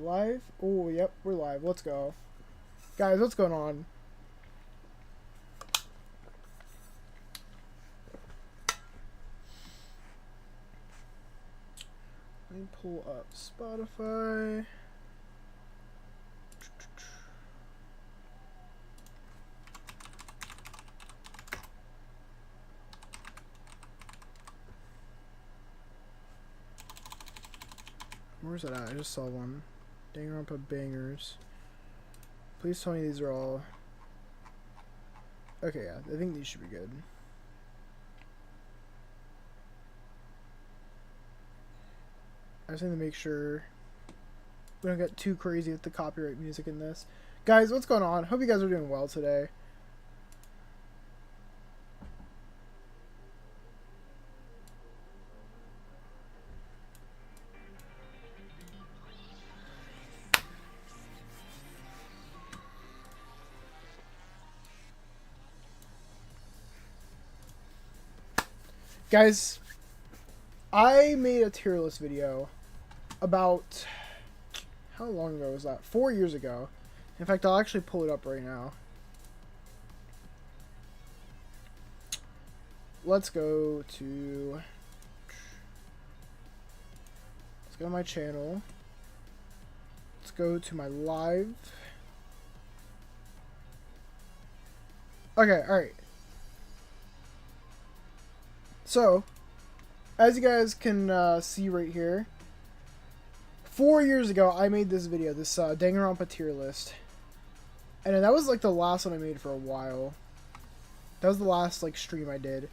Live? Oh, yep, we're live. Let's go. Guys, what's going on? Let me pull up Spotify. Where's it at? I just saw one. Danganronpa bangers. Please tell me these are all... Okay, yeah. I think these should be good. I just need to make sure we don't get too crazy with the copyright music in this. Guys, what's going on? Hope you guys are doing well today. Guys, I made a tier list video about, how long ago was that? 4 years ago. In fact, I'll actually pull it up right now. Let's go to my channel. Let's go to my live. Okay, alright. So, as you guys can see right here, 4 years ago I made this video, this Danganronpa tier list. And that was like the last one I made for a while. That was the last like stream I did.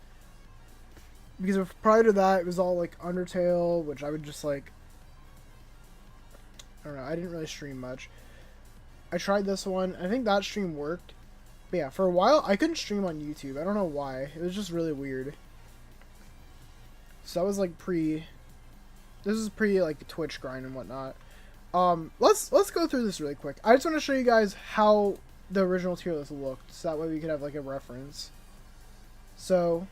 Because prior to that it was all like Undertale, which I would just like, I don't know, I didn't really stream much. I tried this one, I think that stream worked. But yeah, for a while I couldn't stream on YouTube. I don't know why. It was just really weird. So that was like this is pre like Twitch grind and whatnot. Let's go through this really quick. I just want to show you guys how the original tier list looked, so that way we could have like a reference. So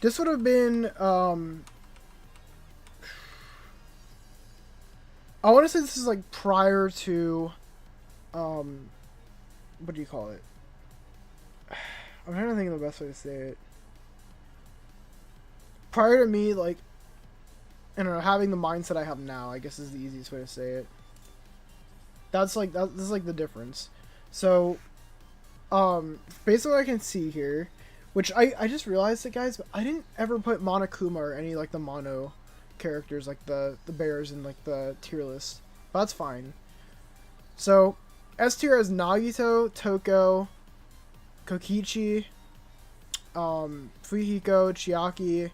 this would have been I want to say this is like prior to what do you call it? I'm trying to think of the best way to say it. Prior to me, like, I don't know, having the mindset I have now, I guess is the easiest way to say it. This is like the difference. So, based on what I can see here, which I just realized it, guys, but I didn't ever put Monokuma or any, like, the mono characters, like the bears in, like, the tier list. But that's fine. So, S tier has Nagito, Toko, Kokichi, Fuyuhiko, Chiaki,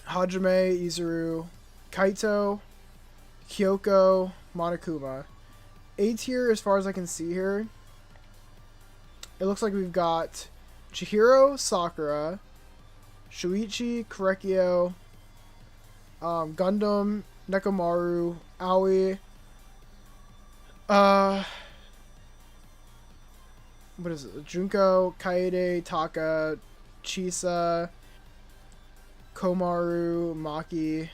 Hajime, Izuru, Kaito, Kiyoko, Monokuma. A tier, as far as I can see here, it looks like we've got Chihiro, Sakura, Shuichi, Korekiyo, Gundam, Nekomaru, Aoi, what is it? Junko, Kaede, Taka, Chisa, Komaru, Maki,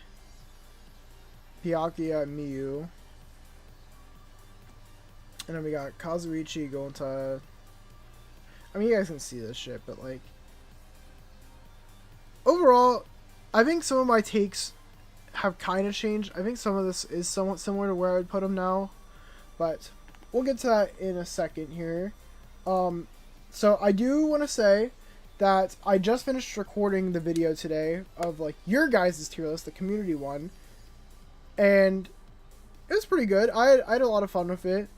Byakuya, and Miyu. And then we got Kazuichi going to... I mean, you guys can see this shit, but like... Overall, I think some of my takes have kind of changed. I think some of this is somewhat similar to where I would put them now. But we'll get to that in a second here. So I do want to say that I just finished recording the video today of like your guys' tier list, the community one. And it was pretty good. I had a lot of fun with it.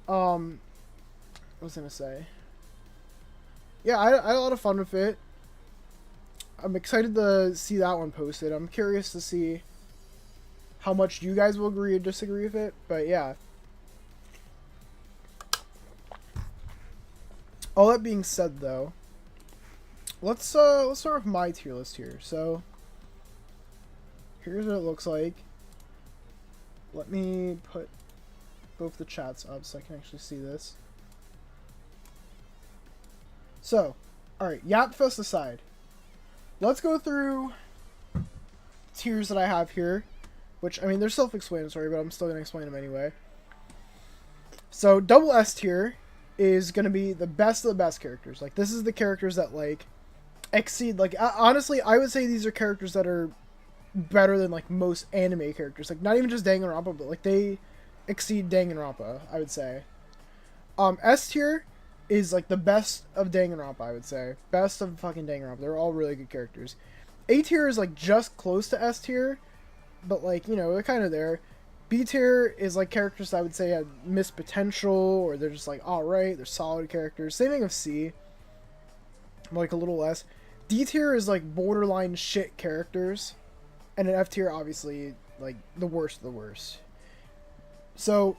What was I going to say? Yeah, I had a lot of fun with it. I'm excited to see that one posted. I'm curious to see how much you guys will agree or disagree with it. But yeah. All that being said, though, let's start with my tier list here. So here's what it looks like. Let me put both the chats up so I can actually see this. So, alright, Yap Fest aside. Let's go through tiers that I have here. Which, I mean, they're self-explanatory, but I'm still going to explain them anyway. So, double S tier is going to be the best of the best characters. Like, this is the characters that, like, exceed, like, honestly, I would say these are characters that are better than, like, most anime characters. Like, not even just Danganronpa, but, like, they exceed Danganronpa, I would say. S tier is, like, the best of Danganronpa, I would say. Best of fucking Danganronpa. They're all really good characters. A tier is, like, just close to S tier, but, like, you know, they're kind of there. B tier is, like, characters I would say have missed potential, or they're just, like, alright, they're solid characters. Same thing with C. Like, a little less. D tier is, like, borderline shit characters. And an F tier, obviously, like, the worst of the worst. So,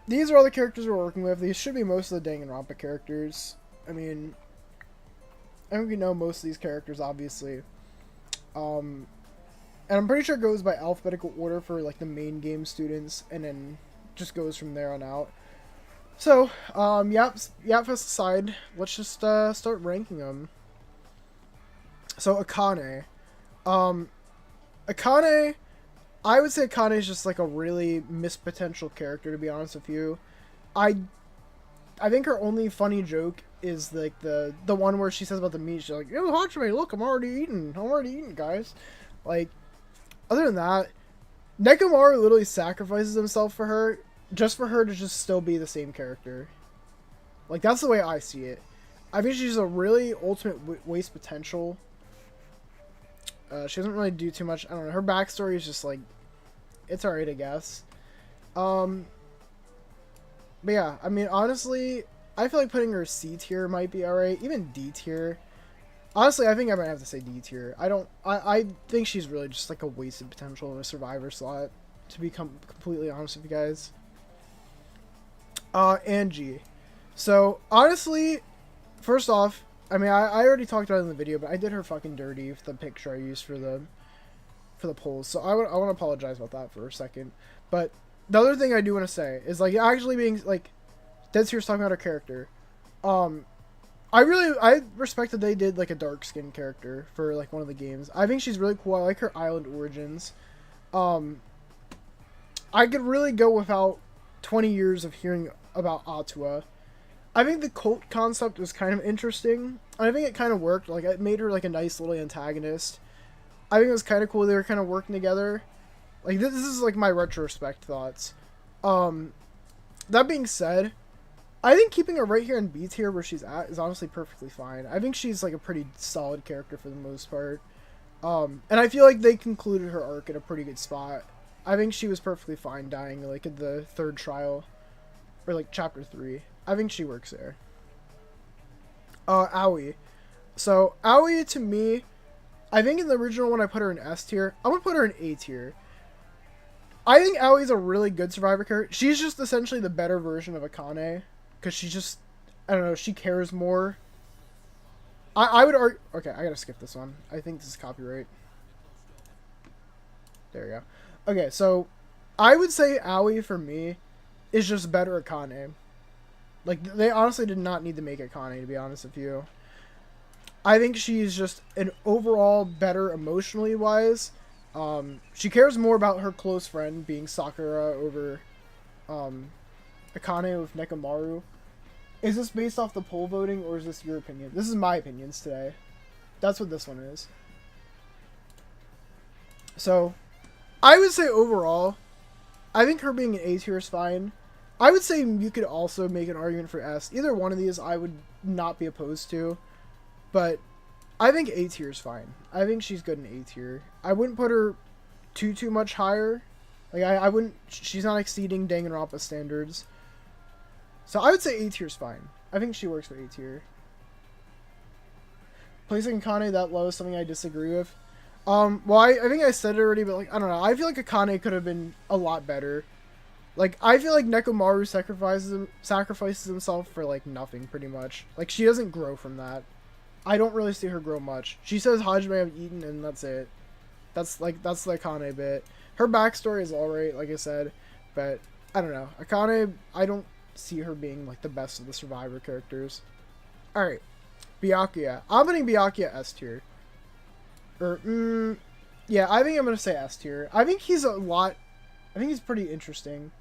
these are all the characters we're working with. These should be most of the Danganronpa characters. I mean, I think we know most of these characters, obviously. And I'm pretty sure it goes by alphabetical order for, like, the main game students, and then just goes from there on out. So, Yapfest aside, let's just start ranking them. So, Akane. Akane, I would say Akane is just, like, a really missed potential character, to be honest with you. I think her only funny joke is, like, the one where she says about the meat. She's like, "Yo, Hachime, look, I'm already eating, guys." Like, other than that, Nekomaru literally sacrifices himself for her, just for her to just still be the same character. Like, that's the way I see it. I think she's a really ultimate waste potential. She doesn't really do too much. I don't know. Her backstory is just, like, it's alright, I guess. But yeah, I mean, honestly, I feel like putting her C tier might be alright. Even D tier. Honestly, I think I might have to say D tier. I think she's really just, like, a wasted potential in a survivor slot, to be completely honest with you guys. And G. So, honestly, first off, I mean, I already talked about it in the video, but I did her fucking dirty with the picture I used for the polls. So I want to apologize about that for a second. But the other thing I do want to say is, like, actually being, like, dead serious talking about her character. I respect that they did, like, a dark skin character for, like, one of the games. I think she's really cool. I like her island origins. I could really go without 20 years of hearing about Atua. I think the cult concept was kind of interesting. I think it kind of worked. Like, it made her, like, a nice little antagonist. I think it was kind of cool they were kind of working together. Like, this is, like, my retrospect thoughts. That being said, I think keeping her right here in B tier where she's at is honestly perfectly fine. I think she's, like, a pretty solid character for the most part. And I feel like they concluded her arc in a pretty good spot. I think she was perfectly fine dying, like, in the third trial. Or, like, chapter 3. I think she works there. Aoi. So, Aoi, to me, I think in the original one I put her in S tier. I'm gonna put her in A tier. I think Aoi's a really good survivor character. She's just essentially the better version of Akane. Because she just, I don't know, she cares more. I would argue... Okay, I gotta skip this one. I think this is copyright. There we go. Okay, so, I would say Aoi, for me, is just better Akane. Like, they honestly did not need to make Akane, to be honest with you. I think she's just an overall better emotionally wise. She cares more about her close friend being Sakura over Akane with Nekomaru. Is this based off the poll voting, or is this your opinion? This is my opinions today. That's what this one is. So, I would say overall, I think her being an A tier is fine. I would say you could also make an argument for S. Either one of these I would not be opposed to. But I think A tier is fine. I think she's good in A tier. I wouldn't put her too much higher. Like, I wouldn't... She's not exceeding Danganronpa standards. So I would say A tier is fine. I think she works for A tier. Placing Akane that low is something I disagree with. Well, I think I said it already, but, like, I don't know. I feel like Akane could have been a lot better. Like, I feel like Nekomaru sacrifices himself for, like, nothing, pretty much. Like, she doesn't grow from that. I don't really see her grow much. She says, Hajime, I've eaten, and that's it. That's the Akane bit. Her backstory is alright, like I said, but, I don't know. Akane, I don't see her being, like, the best of the survivor characters. Alright, Byakuya. I'm putting Byakuya S tier. Or, yeah, I think I'm going to say S tier. I think he's pretty interesting.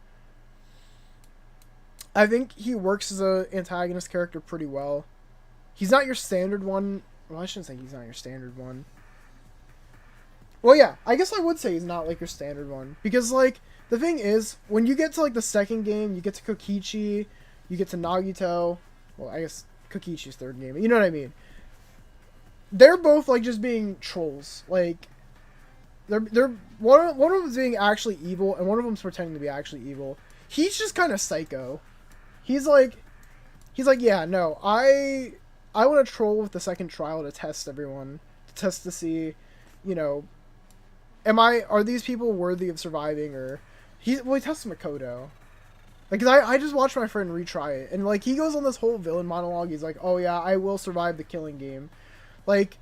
I think he works as an antagonist character pretty well. He's not your standard one. Well, I shouldn't say he's not your standard one. Well, yeah, I guess I would say he's not, like, your standard one. Because, like, the thing is, when you get to, like, the second game, you get to Kokichi, you get to Nagito. Well, I guess Kokichi's third game. You know what I mean? They're both, like, just being trolls. Like, they're one of them's being actually evil, and one of them's pretending to be actually evil. He's just kind of psycho. He's like, yeah, no, I want to troll with the second trial to test everyone, to see, you know, are these people worthy of surviving, or he tests Makoto. Like, 'cause I just watched my friend retry it, and, like, he goes on this whole villain monologue. He's like, oh yeah, I will survive the killing game. Like,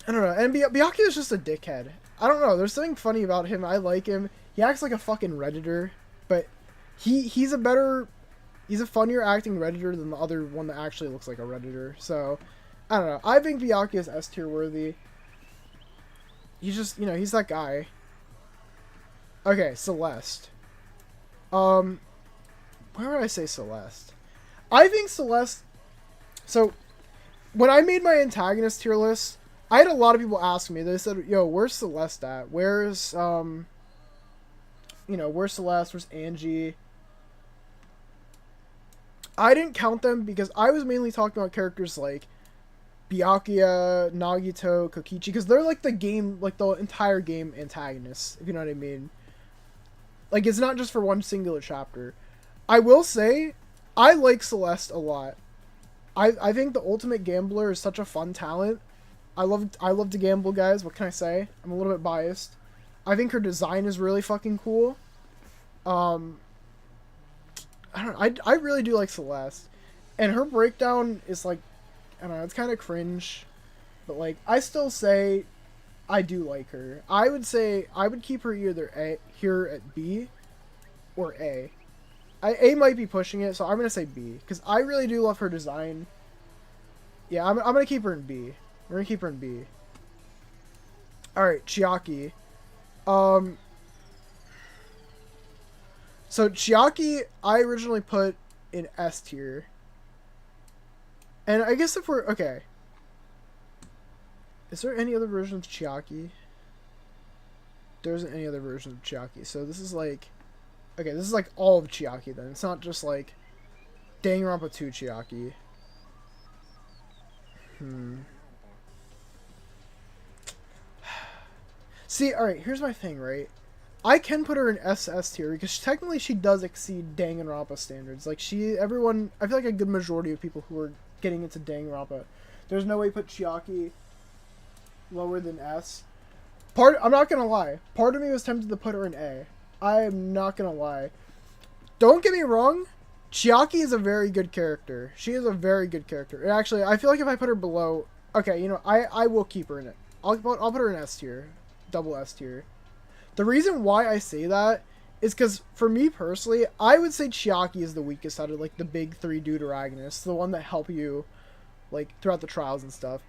I don't know, and Byakuya is just a dickhead. I don't know, there's something funny about him. I like him. He acts like a fucking Redditor, but he's a funnier acting Redditor than the other one that actually looks like a Redditor. So, I don't know. I think Byakuya is S tier worthy. He's just, you know, he's that guy. Okay, Celeste. Where would I say Celeste? I think Celeste... So, when I made my antagonist tier list, I had a lot of people ask me. They said, yo, where's Celeste at? Where's, you know, where's Celeste? Where's Angie? I didn't count them because I was mainly talking about characters like Byakuya, Nagito, Kokichi, because they're like the game, like the entire game antagonists, if you know what I mean. Like, it's not just for one singular chapter. I will say, I like Celeste a lot. I think the Ultimate Gambler is such a fun talent. I love to gamble, guys. What can I say? I'm a little bit biased. I think her design is really fucking cool. I don't know. I really do like Celeste. And her breakdown is like, I don't know, it's kind of cringe. But, like, I still say I do like her. I would say I would keep her either here at B or A. A might be pushing it, so I'm going to say B. Because I really do love her design. Yeah, I'm going to keep her in B. We're going to keep her in B. Alright, Chiaki. So Chiaki, I originally put in S tier. And I guess if we're... Okay. Is there any other version of Chiaki? There isn't any other version of Chiaki. So this is like... Okay, this is like all of Chiaki then. It's not just like Danganronpa 2 Chiaki. See, alright, here's my thing, right? I can put her in SS tier because technically she does exceed Danganronpa standards. Like, everyone, I feel like a good majority of people who are getting into Danganronpa, there's no way to put Chiaki lower than S. I'm not gonna lie, part of me was tempted to put her in A. I am not gonna lie. Don't get me wrong, Chiaki is a very good character. She is a very good character. And actually, I feel like if I put her below... Okay, you know, I will keep her in it. I'll put her in S tier. Double S tier. The reason why I say that is because, for me personally, I would say Chiaki is the weakest out of, like, the big three deuteragonists. The one that help you, like, throughout the trials and stuff.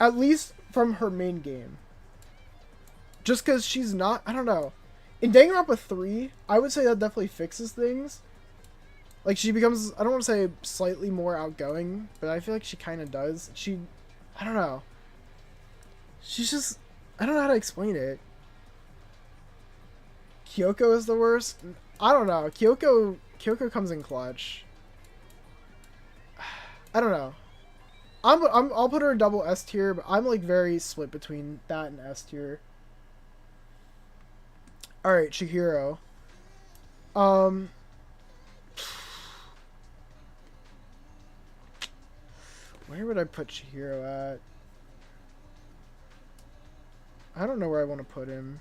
At least from her main game. Just because she's not... I don't know. In Danganronpa 3, I would say that definitely fixes things. Like, she becomes, I don't want to say slightly more outgoing, but I feel like she kind of does. I don't know. She's just, I don't know how to explain it. Kiyoko is the worst? I don't know. Kiyoko comes in clutch. I don't know. I'll put her in double S tier, but I'm, like, very split between that and S tier. Alright, Chihiro. Where would I put Chihiro at? I don't know where I want to put him.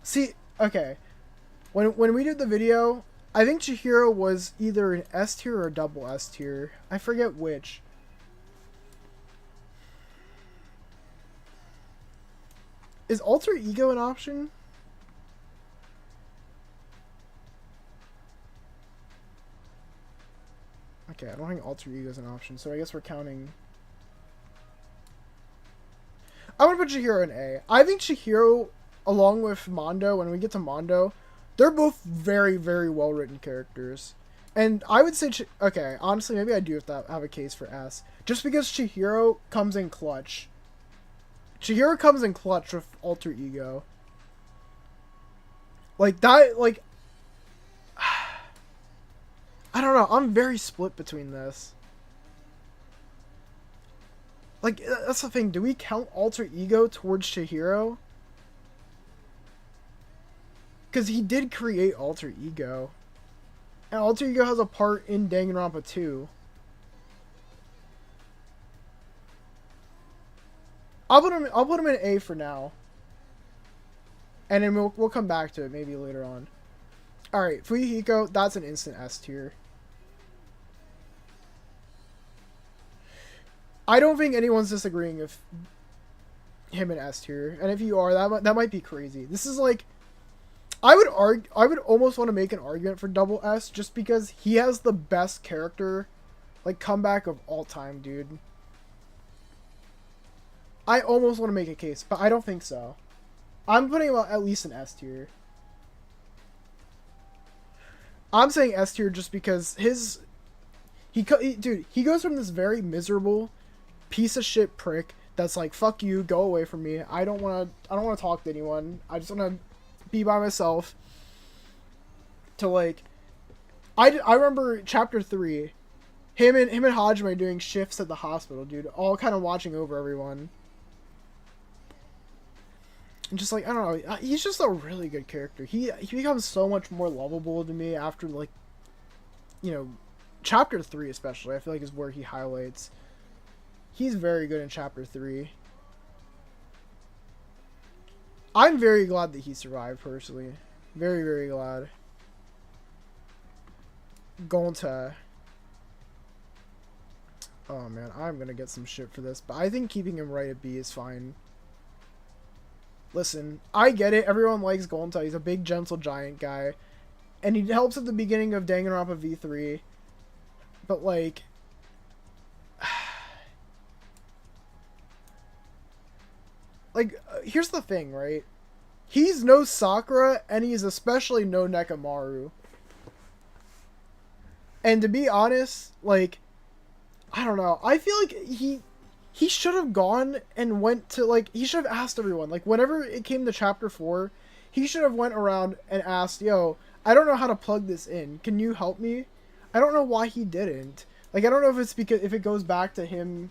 See, okay. When we did the video, I think Chihiro was either an S tier or a double S tier. I forget which. Is alter ego an option? Okay, I don't think alter ego is an option, so I guess we're counting. I'm gonna put Chihiro in A. I think Chihiro, along with Mondo, when we get to Mondo, they're both very, very well written characters. And I would say, okay, honestly, maybe I do have a case for S. Just because Chihiro comes in clutch. Chihiro comes in clutch with alter ego. Like, that, like, I don't know. I'm very split between this. Like, that's the thing. Do we count alter ego towards Chihiro? Because he did create alter ego. And alter ego has a part in Danganronpa 2. I'll put him in A for now. And then we'll come back to it maybe later on. Alright, Fuyuhiko, that's an instant S tier. I don't think anyone's disagreeing with him in S tier, and if you are, that might be crazy. This is like, I would almost want to make an argument for double S just because he has the best character, like, comeback of all time, dude. I almost want to make a case, but I don't think so. I'm putting him at least an S tier. I'm saying S tier just because dude, he goes from this very miserable piece of shit prick that's like, fuck you, go away from me, I don't want to talk to anyone, I just want to be by myself, to like, I remember chapter 3, him and Hajime doing shifts at the hospital, dude, all kind of watching over everyone. And just like, I don't know, he's just a really good character. He becomes so much more lovable to me after, like, you know, chapter 3 especially, I feel like is where he highlights. He's very good in chapter 3. I'm very glad that he survived, personally. Very, very glad. Gonta. Oh man, I'm gonna get some shit for this, but I think keeping him right at B is fine. Listen, I get it, everyone likes Gonta, he's a big gentle giant guy. And he helps at the beginning of Danganronpa V3. But like, here's the thing, right? He's no Sakura, and he's especially no Nekomaru. And to be honest, like, I don't know. I feel like he should have gone and went to, like, he should have asked everyone. Like, whenever it came to chapter 4, he should have went around and asked, yo, I don't know how to plug this in. Can you help me? I don't know why he didn't. Like, I don't know if it's because, if it goes back to him,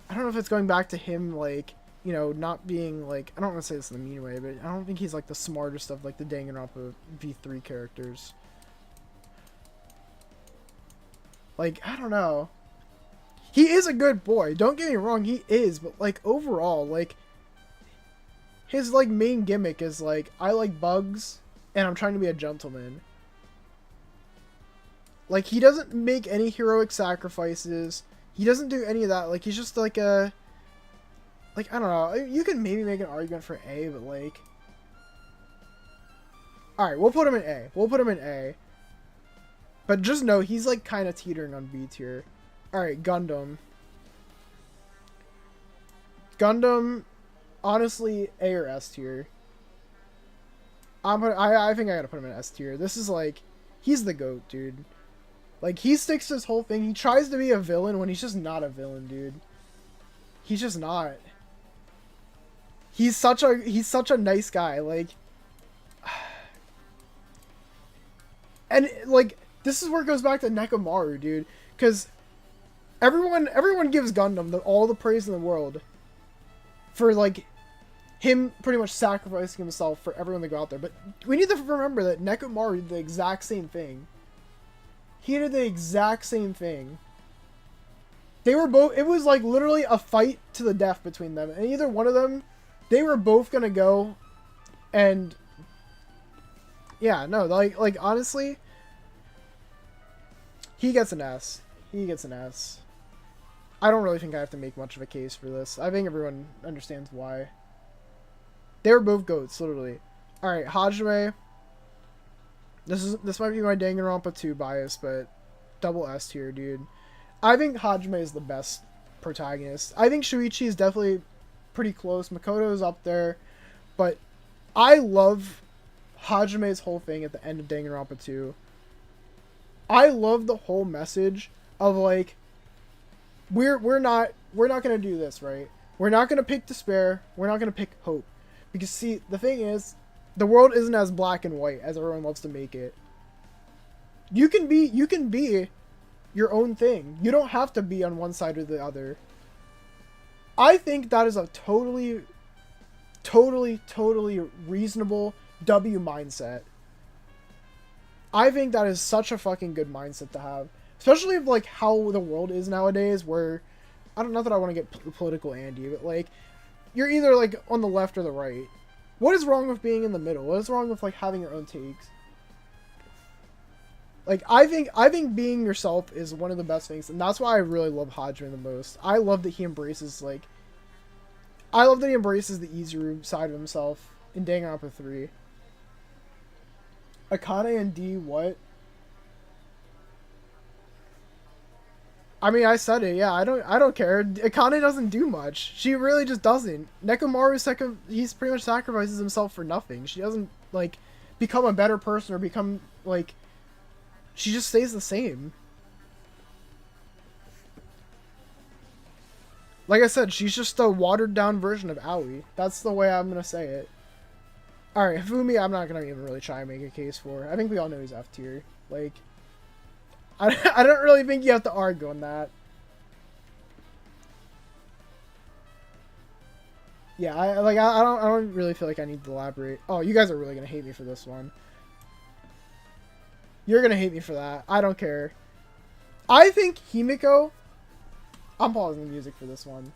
I don't know if it's going back to him, like, you know, not being, like, I don't want to say this in a mean way, but I don't think he's, like, the smartest of, like, the Danganronpa V3 characters. Like, I don't know. He is a good boy, don't get me wrong, he is, but, like, overall, like, his, like, main gimmick is, like, I like bugs, and I'm trying to be a gentleman. Like, he doesn't make any heroic sacrifices, he doesn't do any of that, like, he's just, like, a... Like, I don't know, you can maybe make an argument for A, but, like... Alright, we'll put him in A. We'll put him in A. But just know, he's, like, kind of teetering on B tier. Alright, Gundam. Gundam, honestly, A or S tier. I think I gotta put him in S tier. This is, like, he's the GOAT, dude. Like, he sticks to his whole thing. He tries to be a villain when he's just not a villain, dude. He's just not. He's such a nice guy, like... And, like, this is where it goes back to Nekomaru, dude. Because everyone gives Gundam all the praise in the world for, like, him pretty much sacrificing himself for everyone to go out there. But we need to remember that Nekomaru did the exact same thing. He did the exact same thing. They were both... It was, like, literally a fight to the death between them. And either one of them... They were both gonna go, and yeah, no, like honestly, he gets an S. He gets an S. I don't really think I have to make much of a case for this. I think everyone understands why. They were both goats, literally. Alright, Hajime. This might be my Danganronpa 2 bias, but double S tier, dude. I think Hajime is the best protagonist. I think Shuichi is definitely pretty close. Makoto is up there, but I love Hajime's whole thing at the end of Danganronpa 2. I love the whole message of like we're not gonna do this, right? We're not gonna pick despair. We're not gonna pick hope, because see, the thing is, the world isn't as black and white as everyone loves to make it. You can be your own thing. You don't have to be on one side or the other. I think that is a totally reasonable W mindset. I think that is such a fucking good mindset to have. Especially of, like, how the world is nowadays, where, I don't know that I want to get political, Andy, but, like, you're either, like, on the left or the right. What is wrong with being in the middle? What is wrong with, like, having your own takes? Like, I think being yourself is one of the best things, and that's why I really love Hajime the most. I love that he embraces, like, I love that he embraces the Izuru side of himself in Danganronpa 3. Akane and D, what? I mean, I said it, yeah, I don't care. Akane doesn't do much. She really just doesn't. Nekomaru, he's pretty much sacrifices himself for nothing. She doesn't, like, become a better person or become, like, she just stays the same. Like I said, she's just a watered down version of Aoi. That's the way I'm gonna say it. Alright, Hifumi, I'm not gonna even really try and make a case for. I think we all know he's F tier. Like, I don't really think you have to argue on that. Yeah, I don't really feel like I need to elaborate. Oh, you guys are really gonna hate me for this one. You're gonna hate me for that. I don't care. I think Himiko... I'm pausing the music for this one.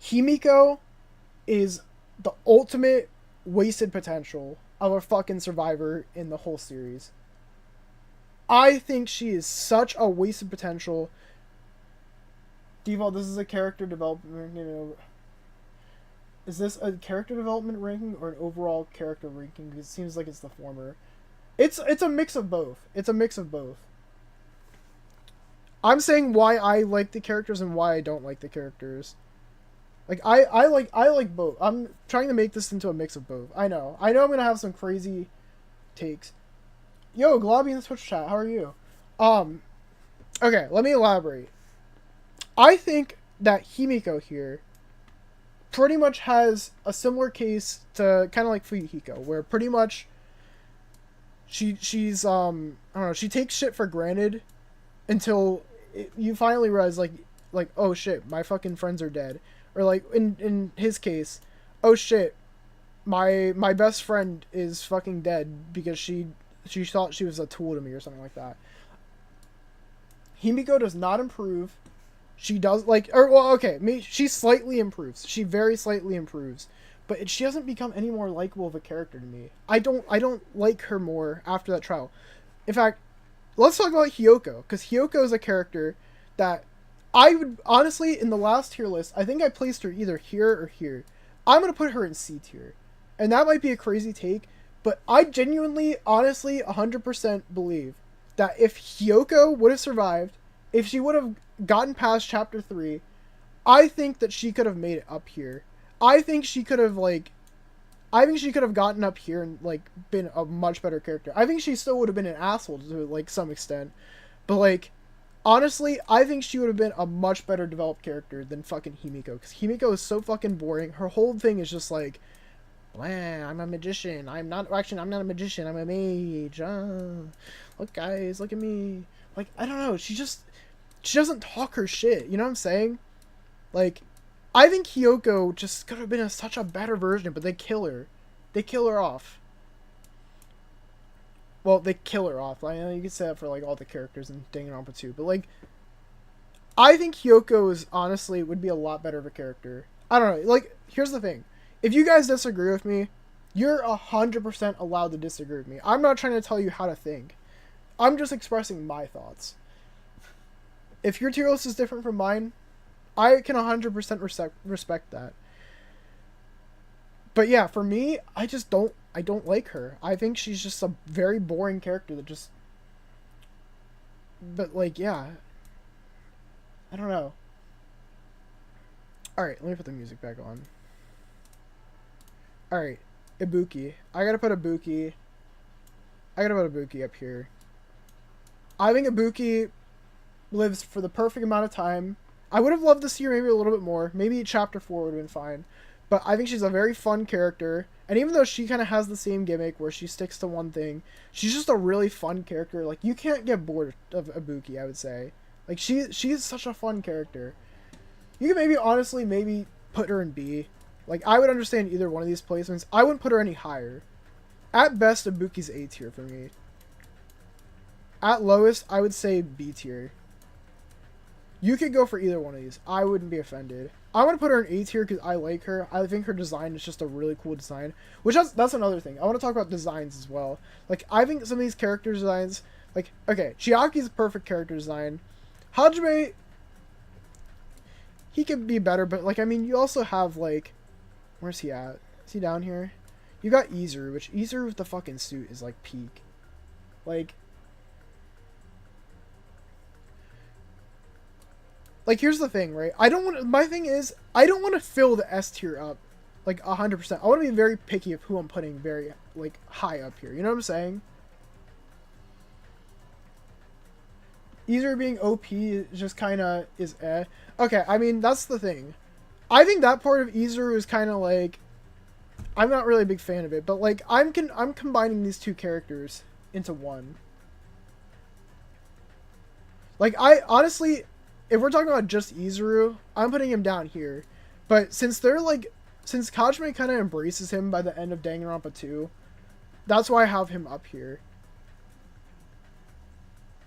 Himiko is the ultimate wasted potential of a fucking survivor in the whole series. I think she is such a wasted potential. Default, this is a character development, you know... Is this a character development ranking or an overall character ranking? It seems like it's the former. It's a mix of both. I'm saying why I like the characters and why I don't like the characters. Like, I like both. I'm trying to make this into a mix of both. I know I'm gonna have some crazy takes. Yo, Globby in the Twitch chat, how are you? Okay, let me elaborate. I think that Himiko here pretty much has a similar case to kind of like Fuyuhiko, where pretty much she's I don't know, she takes shit for granted until you finally realize like oh shit, my fucking friends are dead, or like in his case, oh shit, my best friend is fucking dead because she thought she was a tool to me or something like that. Himiko does not improve. She does, like, or, well, okay, she slightly improves. She very slightly improves. But she doesn't become any more likable of a character to me. I don't like her more after that trial. In fact, let's talk about Kiyoko, because Kiyoko is a character that I would, honestly, in the last tier list, I think I placed her either here or here. I'm going to put her in C tier. And that might be a crazy take, but I genuinely, honestly, 100% believe that if Kiyoko would have survived, if she would have gotten past chapter 3, I think that she could have made it up here. I think she could have gotten up here and, like, been a much better character. I think she still would have been an asshole to, like, some extent. But, like, honestly, I think she would have been a much better developed character than fucking Himiko. Because Himiko is so fucking boring. Her whole thing is just, like, I'm a magician. I'm not a magician. I'm a mage. Look, guys, look at me. Like, I don't know. She doesn't talk her shit. You know what I'm saying? Like, I think Kiyoko just could have been such a better version, but they kill her. They kill her off. Well, they kill her off. I know you can say that for, like, all the characters in Danganronpa 2, but, like, I think Kiyoko is, honestly, would be a lot better of a character. I don't know. Like, here's the thing. If you guys disagree with me, you're 100% allowed to disagree with me. I'm not trying to tell you how to think. I'm just expressing my thoughts. If your tier list is different from mine, I can 100% respect that. But yeah, for me, I don't like her. I think she's just a very boring character that just... But, like, yeah. I don't know. Alright, let me put the music back on. Alright, Ibuki. I gotta put Ibuki up here. I think Ibuki lives for the perfect amount of time. I would have loved to see her maybe a little bit more. Maybe chapter 4 would have been fine. But I think she's a very fun character. And even though she kind of has the same gimmick where she sticks to one thing, she's just a really fun character. Like, you can't get bored of Ibuki, I would say. Like, she's such a fun character. You could maybe, honestly, maybe put her in B. Like, I would understand either one of these placements. I wouldn't put her any higher. At best, Ibuki's A tier for me. At lowest, I would say B tier. You could go for either one of these. I wouldn't be offended. I want to put her in A tier because I like her. I think her design is just a really cool design. Which that's another thing. I want to talk about designs as well. Like, I think some of these character designs... Like, okay, Chiaki's a perfect character design. Hajime... He could be better, but, like, I mean, you also have, like... Where's he at? Is he down here? You got Izuru, which Izuru with the fucking suit is, like, peak. Like, here's the thing, right? My thing is, I don't want to fill the S tier up, like, 100%. I want to be very picky of who I'm putting very, like, high up here. You know what I'm saying? Izuru being OP just kind of is eh. Okay, I mean, that's the thing. I think that part of Izuru is kind of, like... I'm not really a big fan of it, but, like, I'm combining these two characters into one. Like, I, honestly... If we're talking about just Izuru, I'm putting him down here. But since since Kajime kind of embraces him by the end of Danganronpa 2, that's why I have him up here.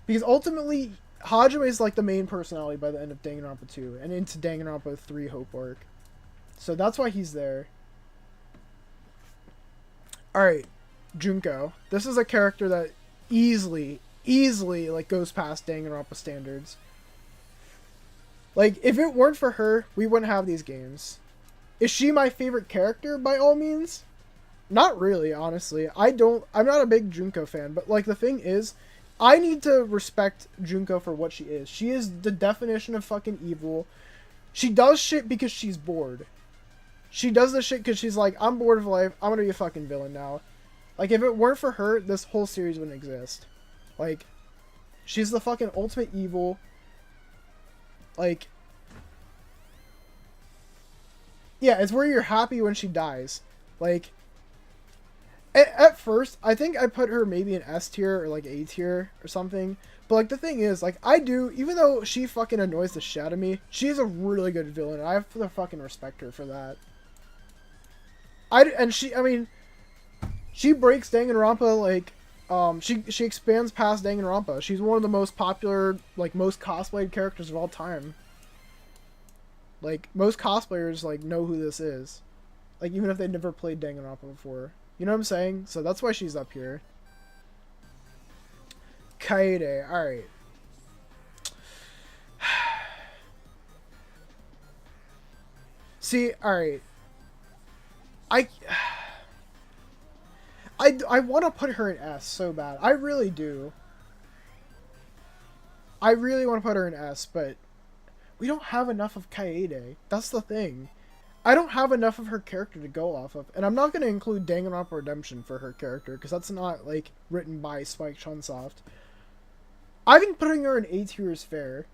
Because ultimately, Hajime is like the main personality by the end of Danganronpa 2 and into Danganronpa 3 Hope Arc. So that's why he's there. Alright, Junko. This is a character that easily, like, goes past Danganronpa standards. Like, if it weren't for her, we wouldn't have these games. Is she my favorite character, by all means? Not really, honestly. I'm not a big Junko fan, but, like, the thing is, I need to respect Junko for what she is. She is the definition of fucking evil. She does shit because she's bored. She does this shit because she's like, I'm bored of life, I'm gonna be a fucking villain now. Like, if it weren't for her, this whole series wouldn't exist. Like, she's the fucking ultimate evil. Like, yeah, it's where you're happy when she dies. Like, at first, I think I put her maybe in S tier or, like, A tier or something. But, like, the thing is, like, even though she fucking annoys the shit out of me, she is a really good villain. I have to fucking respect her for that. She breaks Danganronpa, like, she expands past Danganronpa. She's one of the most popular, like, most cosplayed characters of all time. Like, most cosplayers, like, know who this is. Like, even if they never played Danganronpa before. You know what I'm saying? So that's why she's up here. Kaede, alright. See, alright. I want to put her in S so bad. I really do. I really want to put her in S, but we don't have enough of Kaede. That's the thing. I don't have enough of her character to go off of. And I'm not going to include Danganronpa Redemption for her character, because that's not, like, written by Spike Chunsoft. I think putting her in A tier is fair.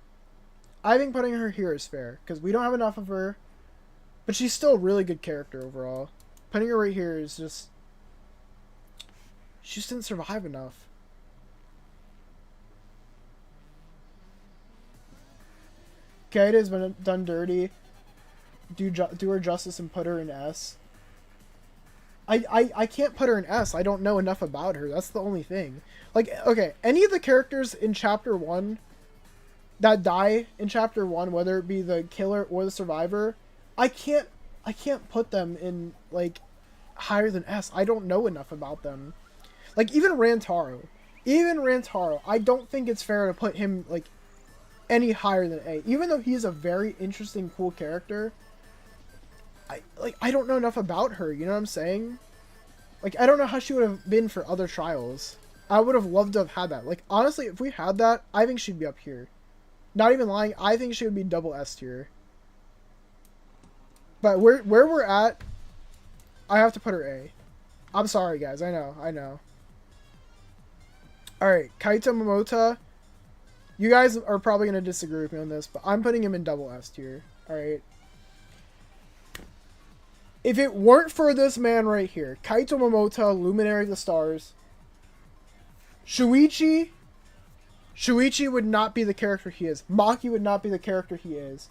I think putting her here is fair, because we don't have enough of her. But she's still a really good character overall. Putting her right here is just... She just didn't survive enough. Kaede has been done dirty. Do her justice and put her in S. I can't put her in S. I don't know enough about her. That's the only thing. Like, okay, any of the characters in Chapter 1 that die in Chapter 1, whether it be the killer or the survivor, I can't put them in, like, higher than S. I don't know enough about them. Like, even Rantaro, I don't think it's fair to put him, like, any higher than A. Even though he's a very interesting, cool character, I don't know enough about her, you know what I'm saying? Like, I don't know how she would have been for other trials. I would have loved to have had that. Like, honestly, if we had that, I think she'd be up here. Not even lying, I think she would be double S tier. But where we're at, I have to put her A. I'm sorry, guys. I know. Alright, Kaito Momota. You guys are probably going to disagree with me on this, but I'm putting him in double S tier. Alright. If it weren't for this man right here, Kaito Momota, Luminary of the Stars, Shuichi would not be the character he is. Maki would not be the character he is.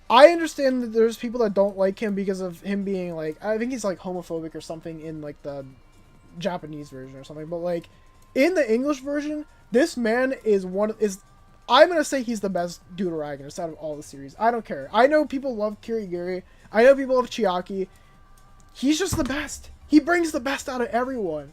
I understand that there's people that don't like him because of him being like, I think he's like homophobic or something in like the Japanese version or something, but like in the English version, this man is I'm gonna say he's the best deuteragonist out of all the series. I don't care. I know people love Kirigiri. I know people love Chiaki. He's just the best. He brings the best out of everyone.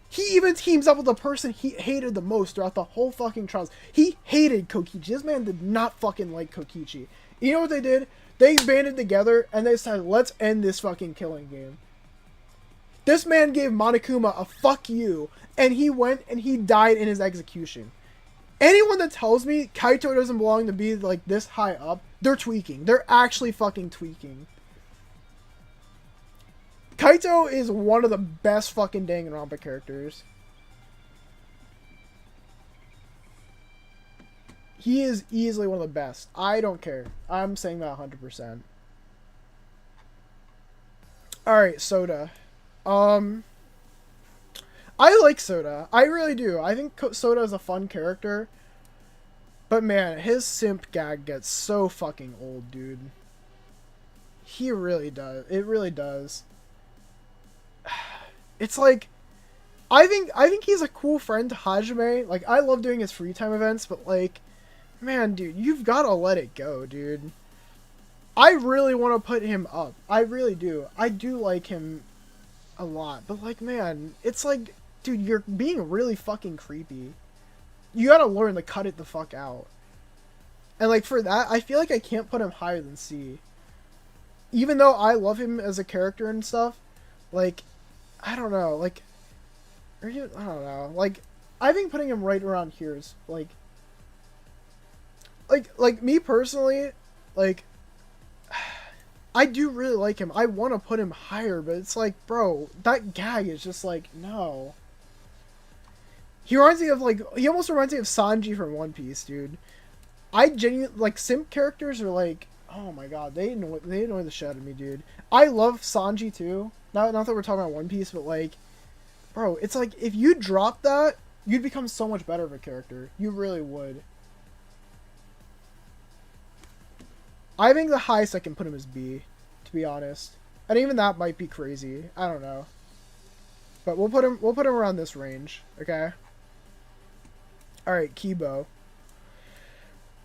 He even teams up with the person he hated the most throughout the whole fucking trials. He hated Kokichi. This man did not fucking like Kokichi. You know what they did? They banded together and they said, let's end this fucking killing game. This man gave Monokuma a fuck you, and he went and he died in his execution. Anyone that tells me Kaito doesn't belong to be like this high up, they're tweaking. They're actually fucking tweaking. Kaito is one of the best fucking Danganronpa characters. He is easily one of the best. I don't care. I'm saying that 100%. Alright, Soda. I like Soda. I really do. I think Soda is a fun character. But man, his simp gag gets so fucking old, dude. He really does. It really does. It's like, I think he's a cool friend to Hajime. Like, I love doing his free time events, but like, man, dude, you've got to let it go, dude. I really want to put him up. I really do. I do like him a lot, but like, man, it's like, dude, you're being really fucking creepy. You gotta learn to cut it the fuck out. And like, for that, I feel like I can't put him higher than C. Even though I love him as a character and stuff, like, I don't know, like, I don't know, like, I think putting him right around here is, like me personally, like, I do really like him. I want to put him higher, but it's like, bro, that gag is just like, no. He reminds me of, like, he almost reminds me of Sanji from One Piece, dude. I genuinely, like, simp characters are like, oh my god, they annoy the shit out of me, dude. I love Sanji too. Not that we're talking about One Piece, but like, bro, it's like, if you drop that, you'd become so much better of a character. You really would. I think the highest I can put him is B, to be honest. And even that might be crazy. I don't know. But we'll put him around this range, okay? Alright, Kibo.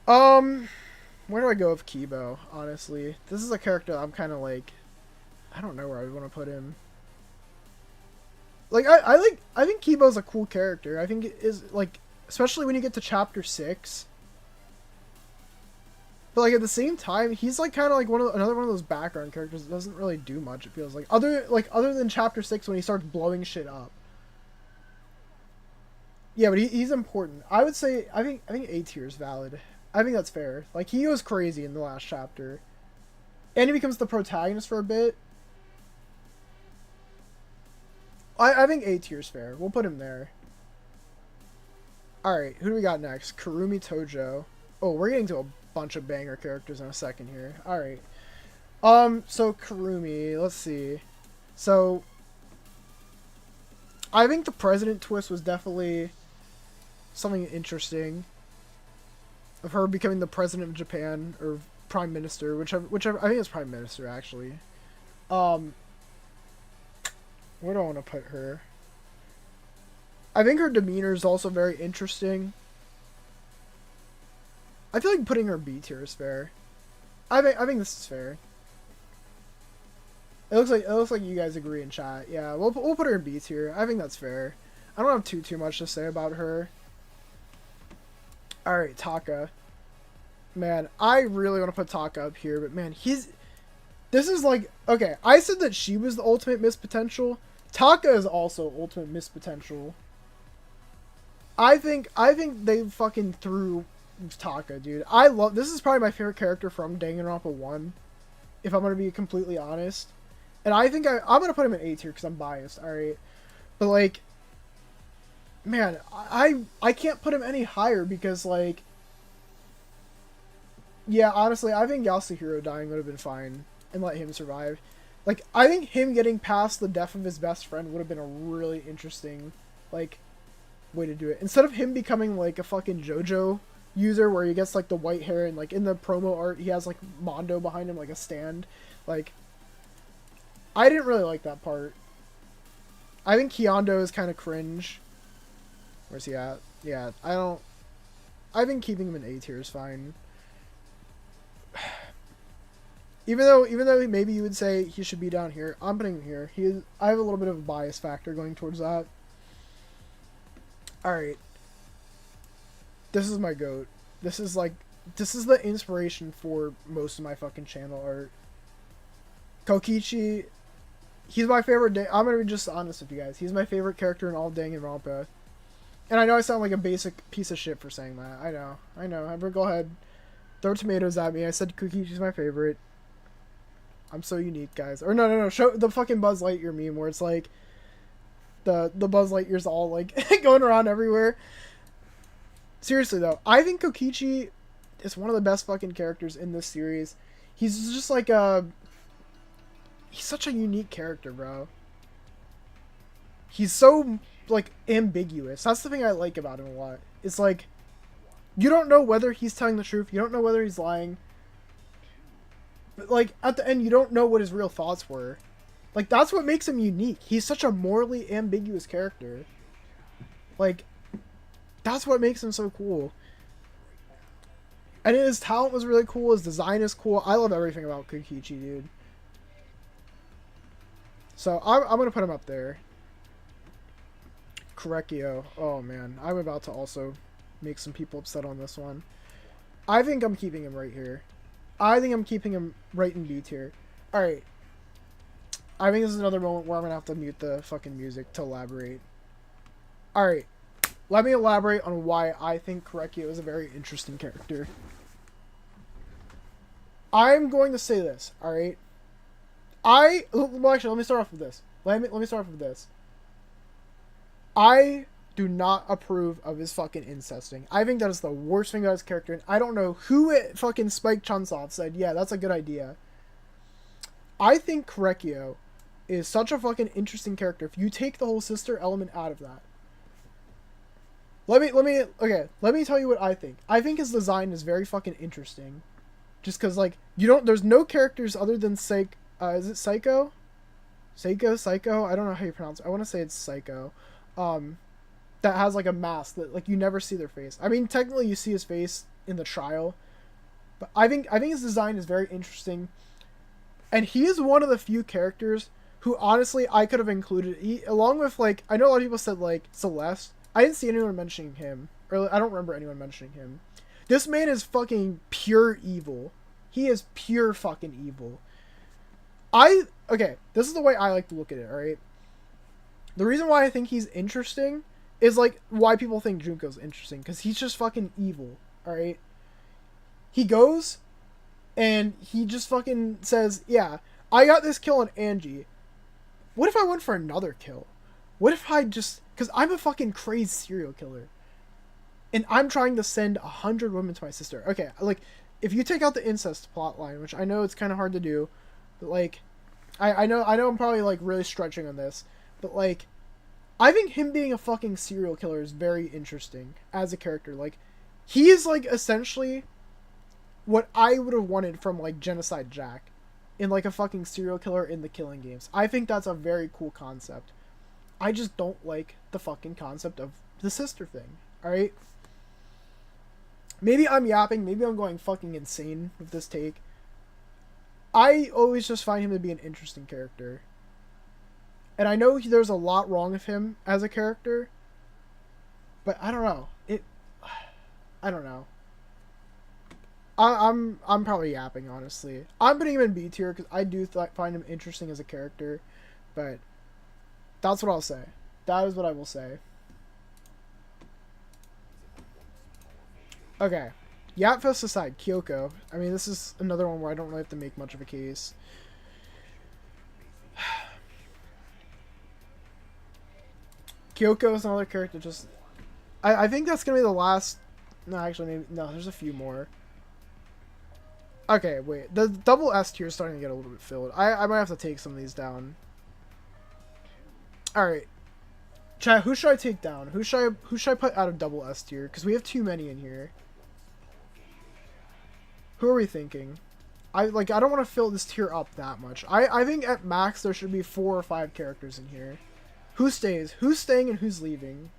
Where do I go with Kibo, honestly? This is a character I'm kind of like, I don't know where I would want to put him. Like, I think Kibo's a cool character. I think it is, like, especially when you get to chapter 6. But like, at the same time, he's like kind of like another one of those background characters that doesn't really do much, it feels like. Other than chapter 6 when he starts blowing shit up. Yeah, but he's important. I would say, I think A tier is valid. I think that's fair. Like, he goes crazy in the last chapter. And he becomes the protagonist for a bit. I think A tier is fair. We'll put him there. Alright, who do we got next? Kurumi Tojo. Oh, we're getting to a bunch of banger characters in a second here. Alright. So Kurumi, let's see. So, I think the president twist was definitely something interesting. Of her becoming the president of Japan, or prime minister, whichever, I think it's prime minister, actually. Where do I want to put her? I think her demeanor is also very interesting. I feel like putting her B tier is fair. I think this is fair. It looks like you guys agree in chat. Yeah, we'll put her in B tier. I think that's fair. I don't have too much to say about her. Alright, Taka. Man, I really want to put Taka up here, but man, this is like, okay, I said that she was the ultimate missed potential. Taka is also ultimate missed potential. I think they fucking threw Taka, dude. This is probably my favorite character from Danganronpa 1, if I'm gonna be completely honest. And I think I'm gonna put him in A tier because I'm biased, alright? But like, man, I can't put him any higher because like, yeah, honestly, I think Yasuhiro dying would have been fine and let him survive. Like, I think him getting past the death of his best friend would have been a really interesting, like, way to do it. Instead of him becoming, like, a fucking JoJo user where he gets, like, the white hair and, like, in the promo art, he has, like, Mondo behind him, like, a stand. Like, I didn't really like that part. I think Kyondo is kind of cringe. Where's he at? Yeah, I think keeping him in A tier is fine. Even though maybe you would say he should be down here, I'm putting him here. I have a little bit of a bias factor going towards that. Alright. This is my GOAT. This is the inspiration for most of my fucking channel art. Kokichi, he's my favorite I'm gonna be just honest with you guys. He's my favorite character in all Danganronpa. And I know I sound like a basic piece of shit for saying that. I know. Go ahead. Throw tomatoes at me. I said Kokichi's my favorite. I'm so unique, guys. Or no. Show the fucking Buzz Lightyear meme where it's like the Buzz Lightyear's all like going around everywhere. Seriously though, I think Kokichi is one of the best fucking characters in this series. He's just like he's such a unique character, bro. He's so like ambiguous. That's the thing I like about him a lot. It's like you don't know whether he's telling the truth. You don't know whether he's lying. But, like, at the end, you don't know what his real thoughts were. Like, that's what makes him unique. He's such a morally ambiguous character. Like, that's what makes him so cool. And his talent was really cool. His design is cool. I love everything about Kokichi, dude. So, I'm going to put him up there. Korekio. Oh, man. I'm about to also make some people upset on this one. I think I'm keeping him right here. I think I'm keeping him right in B tier. Alright. I think this is another moment where I'm going to have to mute the fucking music to elaborate. Alright. Let me elaborate on why I think Korekio is a very interesting character. I'm going to say this, alright? Well, actually, let me start off with this. Let me start off with this. I do not approve of his fucking incesting. I think that is the worst thing about his character. And I don't know who it fucking Spike Chunsoft said, yeah, that's a good idea. I think Korekio is such a fucking interesting character if you take the whole sister element out of that. Let me tell you what I think. I think his design is very fucking interesting. Just because, like, there's no characters other than is it Psycho? Psycho? I don't know how you pronounce it. I want to say it's Psycho. That has like a mask that like you never see their face. I mean, technically you see his face in the trial, but I think his design is very interesting, and he is one of the few characters who honestly I could have included. Along with like I know a lot of people said like Celeste. I didn't see anyone mentioning him, or I don't remember anyone mentioning him. This man is fucking pure evil. He is pure fucking evil. Okay, this is the way I like to look at it. All right. The reason why I think he's interesting is like why people think Junko's interesting, because he's just fucking evil, alright? He goes and he just fucking says, yeah, I got this kill on Angie. What if I went for another kill? What if I just, because I'm a fucking crazed serial killer and I'm trying to send 100 women to my sister. Okay, like if you take out the incest plotline, which I know it's kind of hard to do, but like I know I'm probably like really stretching on this, but like I think him being a fucking serial killer is very interesting as a character. Like, he is, like, essentially what I would have wanted from, like, Genocide Jack in, like, a fucking serial killer in the Killing Games. I think that's a very cool concept. I just don't like the fucking concept of the sister thing, alright? Maybe I'm yapping, maybe I'm going fucking insane with this take. I always just find him to be an interesting character. And I know there's a lot wrong with him as a character, but I don't know. I don't know. I'm probably yapping, honestly. I'm putting him in B tier because I do find him interesting as a character, but that's what I'll say. That is what I will say. Okay. Yapfest aside, Kiyoko. I mean, this is another one where I don't really have to make much of a case. Kiyoko is another character just... I think that's going to be the last... No, actually, maybe... No, there's a few more. Okay, wait. The double S tier is starting to get a little bit filled. I might have to take some of these down. Alright. Chat, who should I take down? Who should I put out of double S tier? Because we have too many in here. Who are we thinking? I don't want to fill this tier up that much. I think at max there should be 4 or 5 characters in here. Who stays? Who's staying and who's leaving?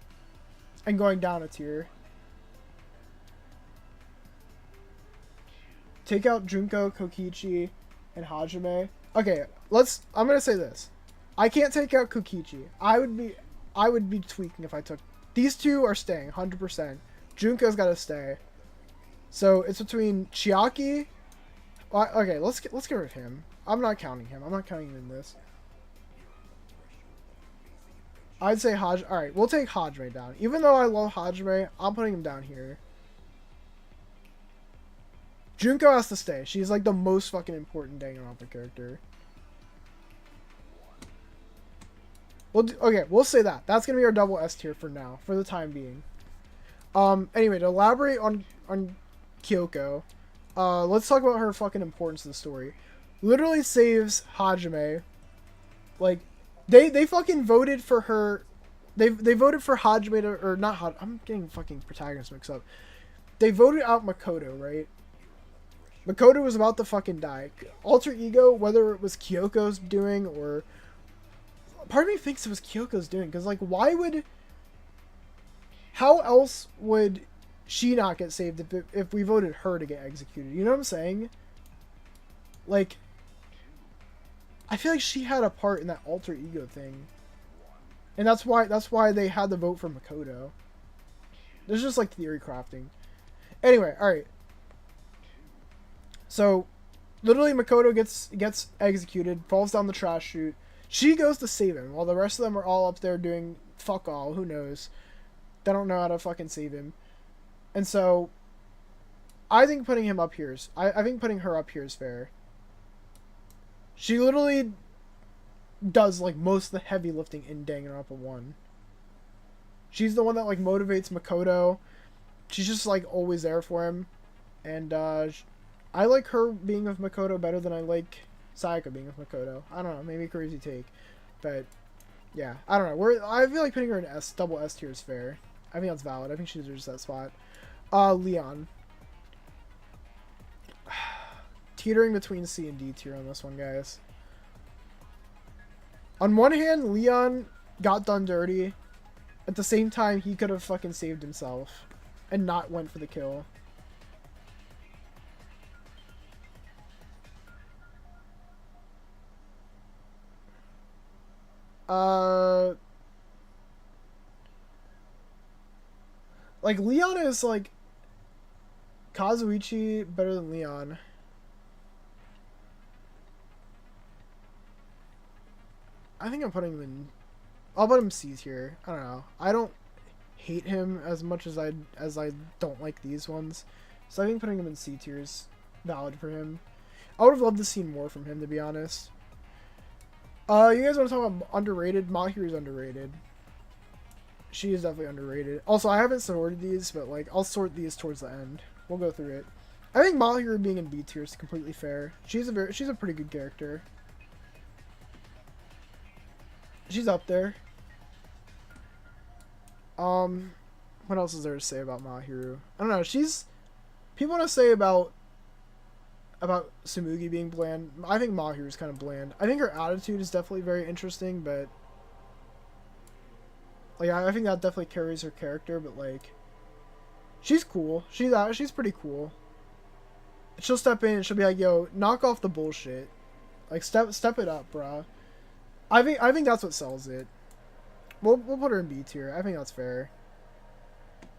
And going down a tier. Take out Junko, Kokichi, and Hajime. Okay, I'm gonna say this. I can't take out Kokichi. I would be tweaking if I took... These two are staying, 100%. Junko's gotta stay. So it's between Chiaki... Okay, let's get rid of him. I'm not counting him. I'm not counting him in this. I'd say Alright, we'll take Hajime down. Even though I love Hajime, I'm putting him down here. Junko has to stay. She's like the most fucking important Danganronpa character. Okay, we'll say that. That's gonna be our double S tier for now, for the time being. Anyway, to elaborate on Kiyoko, let's talk about her fucking importance to the story. Literally saves Hajime. Like, they fucking voted for her. They voted for Hajime to, or not Hajime. I'm getting fucking protagonists mixed up. They voted out Makoto, right? Makoto was about to fucking die. Alter Ego, whether it was Kyoko's doing or... Part of me thinks it was Kyoko's doing, because, like, why would... How else would she not get saved if we voted her to get executed? You know what I'm saying? Like, I feel like she had a part in that Alter Ego thing. And that's why they had to vote for Makoto. There's just, like, theory crafting. Anyway, alright. So, literally Makoto gets executed, falls down the trash chute. She goes to save him, while the rest of them are all up there doing fuck all, who knows. They don't know how to fucking save him. And so, I think putting him up here is... I think putting her up here is fair. She literally does, like, most of the heavy lifting in Danganronpa 1. She's the one that, like, motivates Makoto. She's just, like, always there for him. And, I like her being with Makoto better than I like Sayaka being with Makoto. I don't know, maybe a crazy take. But, yeah, I don't know. I feel like putting her in double S tier is fair. I think that's valid. I think she deserves that spot. Leon. Teetering between C and D tier on this one, guys. On one hand, Leon got done dirty. At the same time, he could have fucking saved himself. And not went for the kill. Like, Leon is, like, Kazuichi better than Leon. I think I'm putting him in... I'll put him C tier. I don't know. I don't hate him as much as I don't like these ones. So I think putting him in C tier is valid for him. I would have loved to see more from him, to be honest. You guys want to talk about underrated? Mahiru's underrated. She is definitely underrated. Also, I haven't sorted these, but, like, I'll sort these towards the end. We'll go through it. I think Mahiru being in B tier is completely fair. She's a pretty good character. She's up there. What else is there to say about Mahiru? I don't know. People want to say about Tsumugi being bland. I think Mahiru is kind of bland. I think her attitude is definitely very interesting, but like I think that definitely carries her character. But like, she's cool. She's pretty cool. She'll step in and she'll be like, "Yo, knock off the bullshit. Like step it up, bruh." I think that's what sells it. We'll put her in B tier. I think that's fair.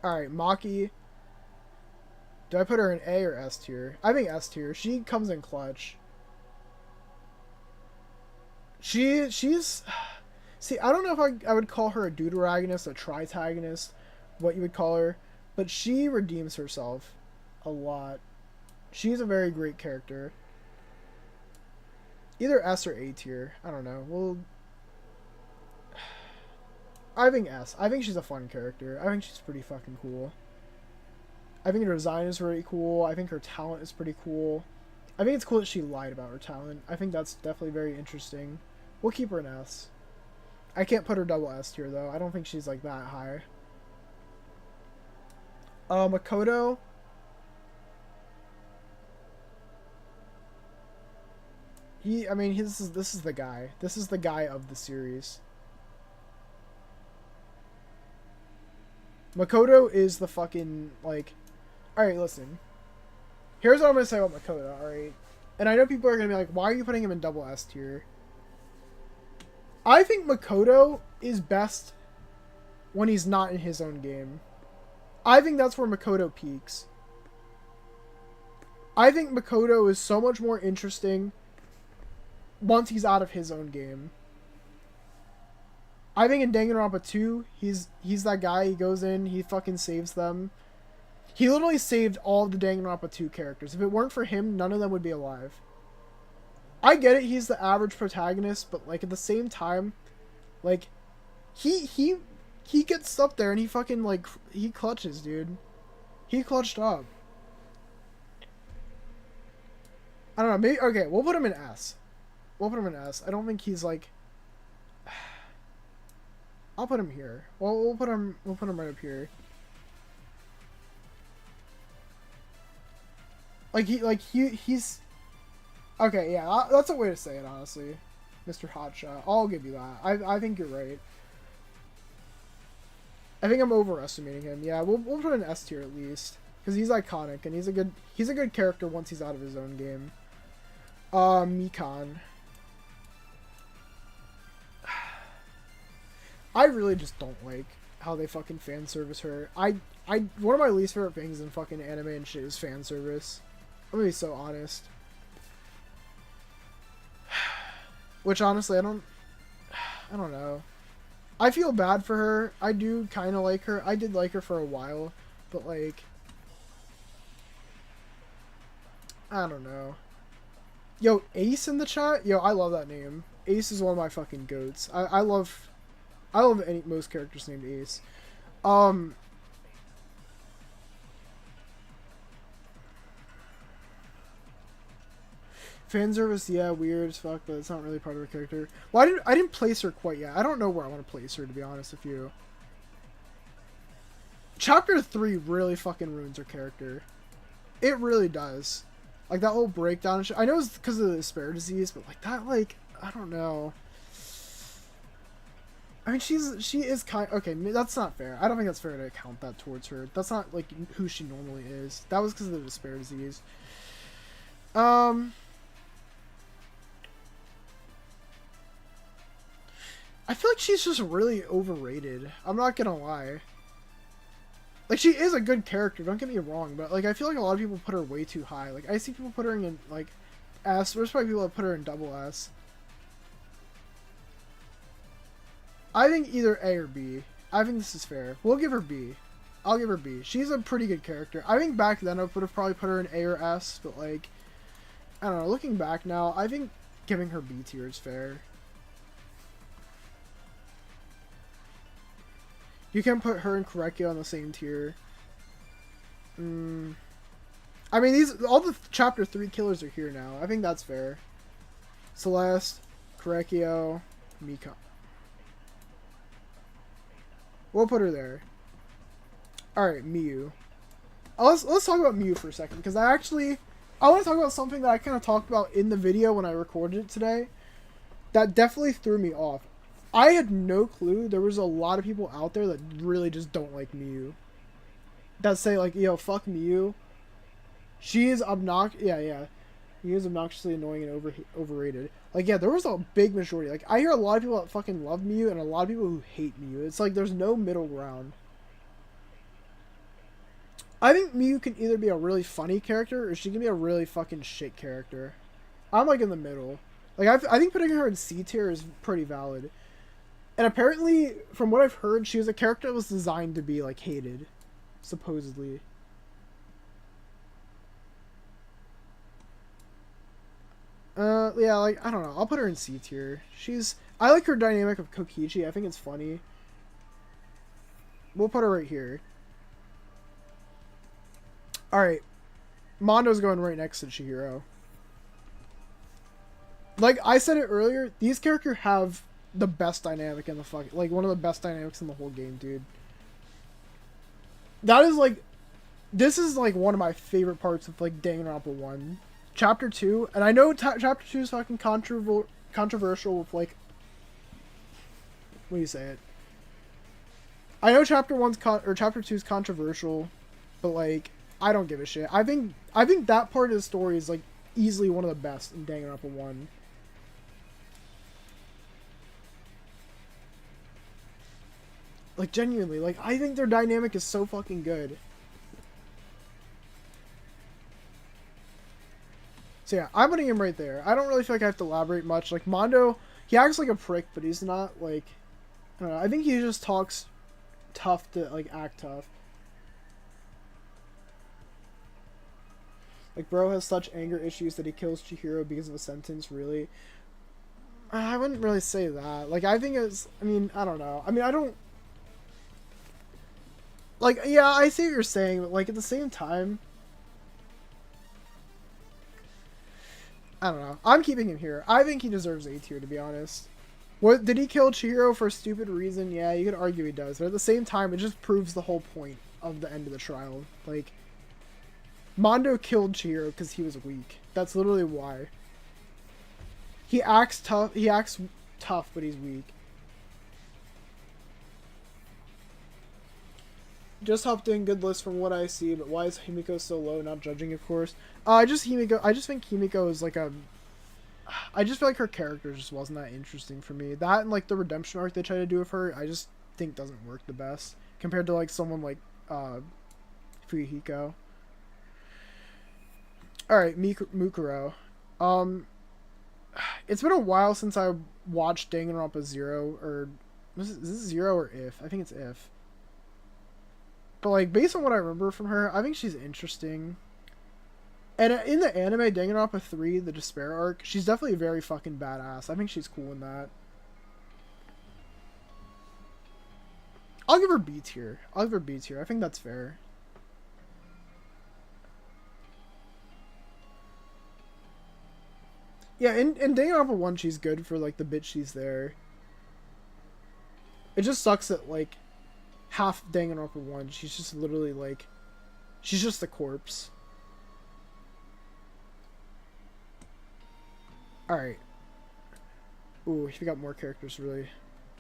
All right, Maki. Do I put her in A or S tier? I think S tier. She comes in clutch. She's... See, I don't know if I would call her a deuteragonist, a tritagonist, what you would call her, but she redeems herself a lot. She's a very great character. Either S or A tier. I don't know. Well, I think S. I think she's a fun character. I think she's pretty fucking cool. I think her design is really cool. I think her talent is pretty cool. I think it's cool that she lied about her talent. I think that's definitely very interesting. We'll keep her an S. I can't put her double S tier, though. I don't think she's, like, that high. Makoto. This is the guy. This is the guy of the series. Makoto is the fucking, like... Alright, listen. Here's what I'm going to say about Makoto, alright? And I know people are going to be like, why are you putting him in double S tier? I think Makoto is best when he's not in his own game. I think that's where Makoto peaks. I think Makoto is so much more interesting once he's out of his own game. I think in Danganronpa 2, he's that guy. He goes in, he fucking saves them. He literally saved all of the Danganronpa 2 characters. If it weren't for him, none of them would be alive. I get it, he's the average protagonist, but, like, at the same time, like, he gets up there and he fucking, like, he clutches, dude. He clutched up. I don't know, maybe, okay, we'll put him in S. We'll put him in S. I don't think he's, like, I'll put him here. Well, we'll put him right up here. He's okay, yeah, that's a way to say it, honestly. Mr. Hotshot. I'll give you that. I think you're right. I think I'm overestimating him. Yeah, we'll put an S tier at least. Because he's iconic and he's a good character once he's out of his own game. Mikan. I really just don't like how they fucking fan service her. One of my least favorite things in fucking anime and shit is fan service. I'm gonna be so honest. Which honestly, I don't know. I feel bad for her. I do kind of like her. I did like her for a while, but like, I don't know. Yo, Ace in the chat? Yo, I love that name. Ace is one of my fucking goats. I love most characters named Ace. Fan service, yeah, weird as fuck, but it's not really part of her character. Well, I didn't place her quite yet. I don't know where I want to place her, to be honest with you. Chapter 3 really fucking ruins her character. It really does. Like, that whole breakdown and shit. I know it's because of the despair disease, but like that, like, I don't know. I mean, she is kind... Okay, that's not fair. I don't think that's fair to count that towards her. That's not, like, who she normally is. That was because of the despair disease. I feel like she's just really overrated. I'm not gonna lie. Like, she is a good character, don't get me wrong, but, like, I feel like a lot of people put her way too high. Like, I see people put her in, like, S. There's probably people that put her in double S. I think either A or B. I think this is fair. We'll give her B. I'll give her B. She's a pretty good character. I think back then I would have probably put her in A or S, but, like, I don't know. Looking back now, I think giving her B tier is fair. You can put her and Kiyoko on the same tier. I mean, all the chapter 3 killers are here now. I think that's fair. Celeste, Kiyoko, Mika. We'll put her there. Alright, Miyu. Let's talk about Miyu for a second, because I want to talk about something that I kind of talked about in the video when I recorded it today. That definitely threw me off. I had no clue there was a lot of people out there that really just don't like Miyu. That say, like, yo, fuck Miyu. She is obnoxious. Yeah. He is obnoxiously annoying and overrated. Like, yeah, there was a big majority. Like, I hear a lot of people that fucking love Miyu and a lot of people who hate Miyu. It's like there's no middle ground. I think Miyu can either be a really funny character or she can be a really fucking shit character. I'm like in the middle. Like I think putting her in C tier is pretty valid. And apparently, from what I've heard, she was a character that was designed to be like hated, supposedly. Yeah, like I don't know. I'll put her in C tier. I like her dynamic of Kokichi. I think it's funny. We'll put her right here. Alright. Mondo's going right next to Chihiro. Like I said it earlier, these characters have the best dynamic in the like one of the best dynamics in the whole game, dude. That is like, this is like one of my favorite parts of like Danganronpa 1. Chapter 2, and I know Chapter 2 is fucking controversial with like, what do you say it? I know Chapter 2 is controversial, but like, I don't give a shit. I think that part of the story is like easily one of the best in Danganronpa 1. Like genuinely, like I think their dynamic is so fucking good. So yeah, I'm putting him right there. I don't really feel like I have to elaborate much. Like Mondo, he acts like a prick, but he's not like, I don't know. I think he just talks tough to like act tough. Like bro has such anger issues that he kills Chihiro because of a sentence. Really, I wouldn't really say that. Like I think it's. I mean, I don't know. I mean, I don't. Like yeah, I see what you're saying, but like at the same time. I don't know. I'm keeping him here. I think he deserves A tier, to be honest. What did he kill Chihiro for a stupid reason? Yeah, you could argue he does, but at the same time, it just proves the whole point of the end of the trial. Like, Mondo killed Chihiro because he was weak. That's literally why. He acts tough. He acts tough, but he's weak. Just helped doing good lists from what I see, but why is Himiko so low? Not judging, of course. I just think Himiko is like a. I just feel like her character just wasn't that interesting for me. That and like the redemption arc they try to do with her, I just think doesn't work the best compared to like someone like Fuyuhiko. All right, Mukuro. It's been a while since I watched Danganronpa 0 or is this 0 or If? I think it's If. But, like, based on what I remember from her, I think she's interesting. And in the anime, Danganronpa 3, the Despair arc, she's definitely very fucking badass. I think she's cool in that. I'll give her B tier. I think that's fair. Yeah, in Danganronpa 1, she's good for, like, the bit she's there. It just sucks that, like, half Danganronpa 1, she's just literally like, she's just a corpse. Alright. Ooh, we got more characters really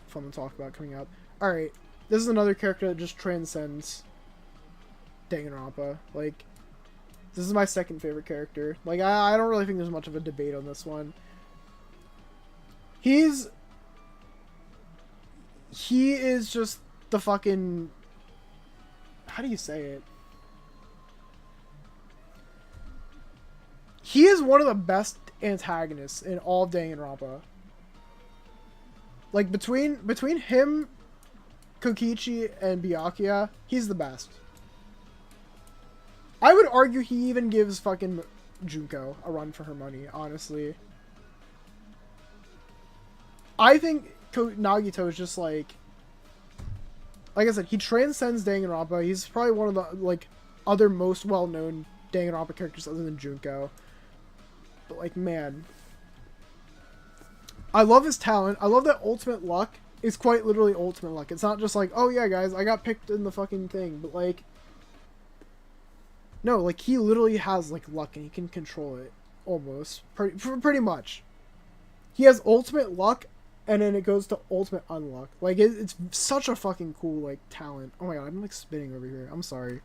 fun to talk about coming up. Alright, this is another character that just transcends Danganronpa. Like, this is my second favorite character. Like, I don't really think there's much of a debate on this one. He is just the fucking, how do you say it? He is one of the best antagonists in all of Danganronpa. Like between him, Kokichi, and Byakuya, he's the best. I would argue he even gives fucking Junko a run for her money, honestly. I think Nagito is just like I said, he transcends Danganronpa. He's probably one of the, like, other most well-known Danganronpa characters other than Junko. But, like, man. I love his talent. I love that ultimate luck is quite literally ultimate luck. It's not just like, oh yeah, guys, I got picked in the fucking thing. But, like, no, like, he literally has, like, luck and he can control it. Almost. Pretty much. He has ultimate luck. And then it goes to ultimate unluck. Like, it's such a fucking cool, like, talent. Oh my god, I'm, like, spinning over here. I'm sorry.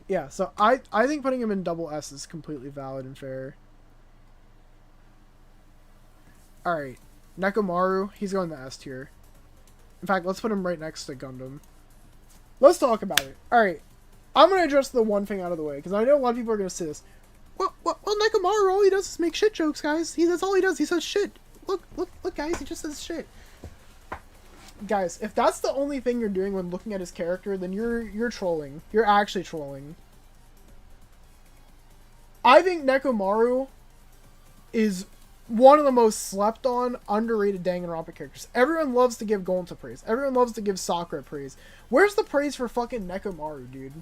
Yeah, so I think putting him in double S is completely valid and fair. Alright. Nekomaru, he's going to S tier. In fact, let's put him right next to Gundam. Let's talk about it. Alright. I'm gonna address the one thing out of the way because I know a lot of people are gonna say this. Well, Nekomaru, all he does is make shit jokes, guys. That's all he does. He says shit. Look, guys. He just says shit. Guys, if that's the only thing you're doing when looking at his character, then you're trolling. You're actually trolling. I think Nekomaru is one of the most slept on, underrated Danganronpa characters. Everyone loves to give Gonta praise. Everyone loves to give Sakura praise. Where's the praise for fucking Nekomaru, dude?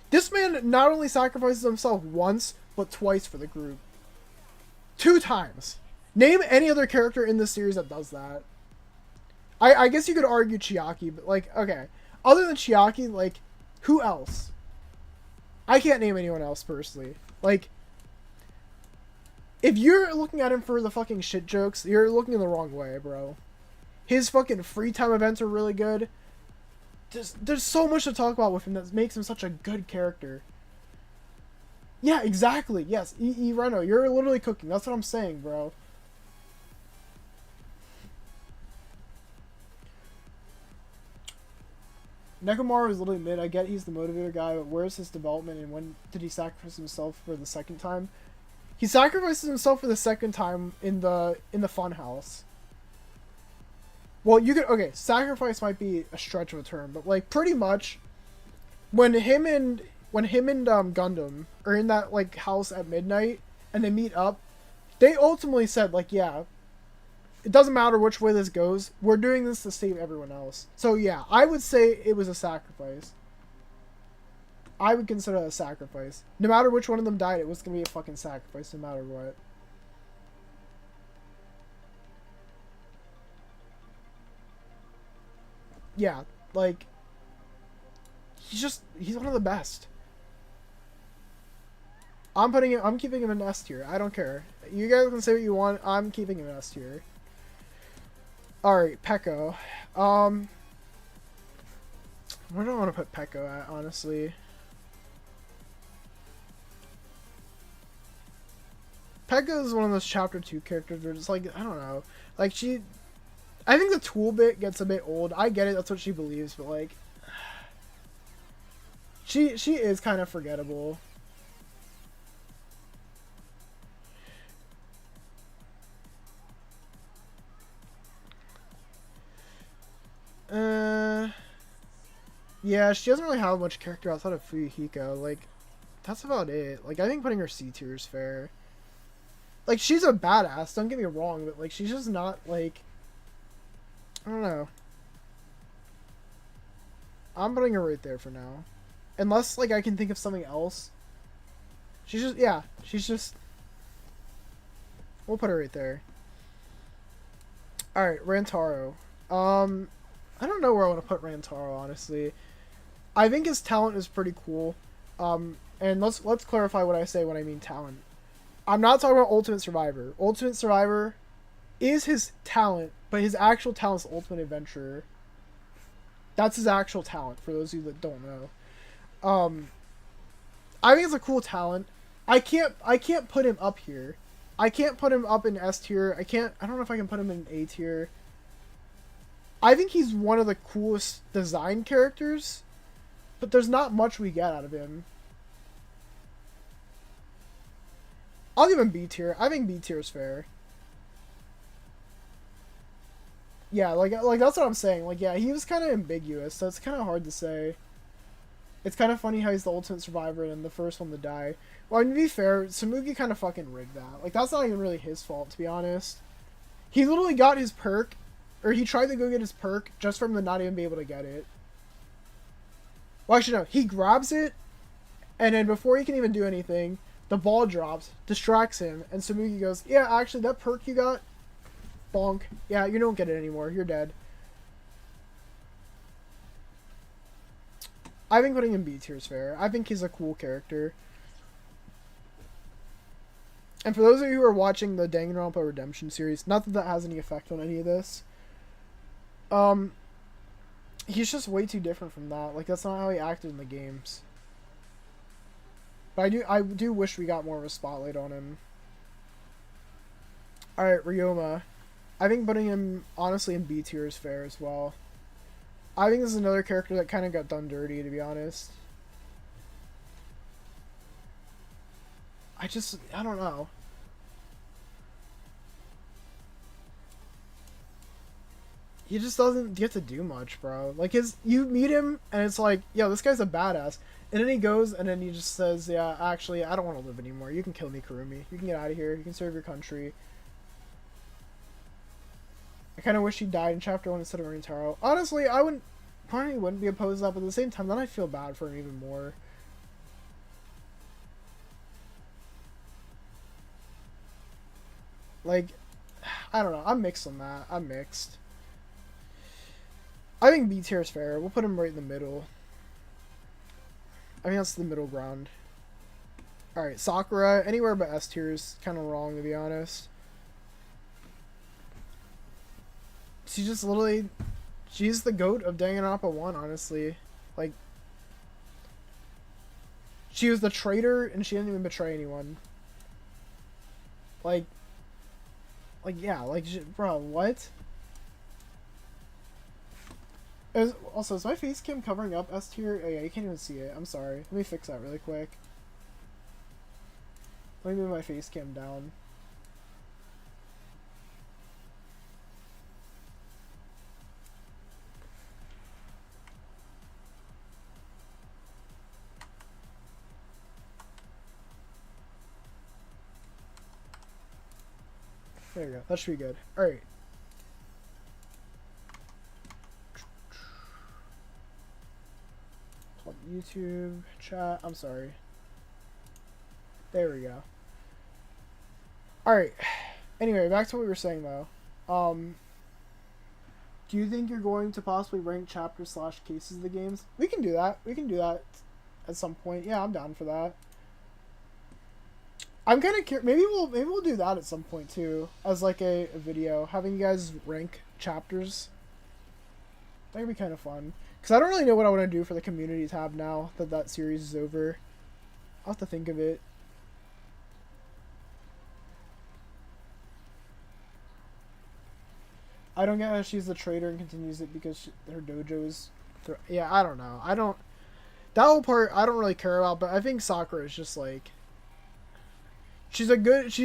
This man not only sacrifices himself once, but twice for the group. 2 times. Name any other character in this series that does that. I guess you could argue Chiaki, but like, okay. Other than Chiaki, like, who else? I can't name anyone else personally. Like, if you're looking at him for the fucking shit jokes, you're looking in the wrong way, bro. His fucking free time events are really good. There's so much to talk about with him that makes him such a good character. Yeah, exactly. Yes, Reno, you're literally cooking. That's what I'm saying, bro. Nekomaru is literally mid. I get he's the motivator guy, but where's his development and when did he sacrifice himself for the second time? He sacrifices himself for the second time in the funhouse. Well, you could sacrifice might be a stretch of a term, but like pretty much when him and Gundam are in that like house at midnight and they meet up, they ultimately said like, yeah, it doesn't matter which way this goes. We're doing this to save everyone else. So yeah, I would say it was a sacrifice. I would consider it a sacrifice. No matter which one of them died, it was going to be a fucking sacrifice no matter what. Yeah, like, he's one of the best. I'm keeping him in S tier. I don't care. You guys can say what you want. I'm keeping him in S tier. Alright, Peko. Where do I want to put Peko at, honestly? Peko is one of those chapter 2 characters where it's like, I don't know. Like, I think the tool bit gets a bit old. I get it, that's what she believes, but like, she is kind of forgettable. Yeah, she doesn't really have much character outside of Fuyuhiko. Like, that's about it. Like, I think putting her C tier is fair. Like, she's a badass, don't get me wrong, but like, she's just not like, I don't know. I'm putting her right there for now. Unless, like, I can think of something else. She's just... We'll put her right there. Alright, Rantaro. I don't know where I want to put Rantaro, honestly. I think his talent is pretty cool. And let's clarify what I say when I mean talent. I'm not talking about Ultimate Survivor. Ultimate Survivor is his talent, but his actual talent is Ultimate Adventurer. That's his actual talent, for those of you that don't know. I think it's a cool talent. I can't put him up here. I can't put him up in S tier. I don't know if I can put him in A tier. I think he's one of the coolest design characters, but there's not much we get out of him. I'll give him B tier. I think B tier is fair. Yeah, like that's what I'm saying. Like, yeah, he was kind of ambiguous, so it's kind of hard to say. It's kind of funny how he's the Ultimate Survivor and the first one to die. Well, I mean, to be fair, Samugi kind of fucking rigged that. Like, that's not even really his fault, to be honest. He literally got his perk, or he tried to go get his perk just for him to not even be able to get it. Well, actually, no. He grabs it, and then before he can even do anything, the ball drops, distracts him, and Samugi goes, yeah, actually, that perk you got, bonk. Yeah, you don't get it anymore. You're dead. I think putting him B tier is fair. I think he's a cool character. And for those of you who are watching the Danganronpa Redemption series, not that that has any effect on any of this, he's just way too different from that. Like, that's not how he acted in the games. But I do wish we got more of a spotlight on him. Alright, Ryoma. I think putting him, honestly, in B tier is fair as well. I think this is another character that kind of got done dirty, to be honest. I don't know. He just doesn't get to do much, bro. Like, you meet him, and it's like, yo, this guy's a badass. And then he goes, and then he just says, yeah, actually, I don't want to live anymore. You can kill me, Kurumi. You can get out of here. You can serve your country. I kind of wish he died in Chapter 1 instead of Rintaro. Honestly, I wouldn't... Part of me wouldn't be opposed to that, but at the same time, then I feel bad for him even more. Like, I don't know. I'm mixed on that. I'm mixed. I think B tier is fair. We'll put him right in the middle. I mean, that's the middle ground. Alright, Sakura. Anywhere but S tier is kind of wrong, to be honest. She's just literally... She's the GOAT of Danganronpa 1, honestly. Like... She was the traitor, and she didn't even betray anyone. Like... Like, yeah, like, bro, what? Also, is my face cam covering up S tier? Oh yeah, you can't even see it. I'm sorry. Let me fix that really quick. Let me move my face cam down. There you go. That should be good. Alright. YouTube chat. I'm sorry. There we go. Alright. Anyway, back to what we were saying though. Do you think you're going to possibly rank chapters / cases of the games? We can do that. We can do that at some point. Yeah, I'm down for that. I'm kind of curious. Maybe we'll do that at some point too, as like a video, having you guys rank chapters. That'd be kind of fun. Because I don't really know what I want to do for the community tab now that series is over. I'll have to think of it. I don't get how she's the traitor and continues it because her dojo is... Yeah, I don't know. That whole part I don't really care about, but I think Sakura is just like... Sakura's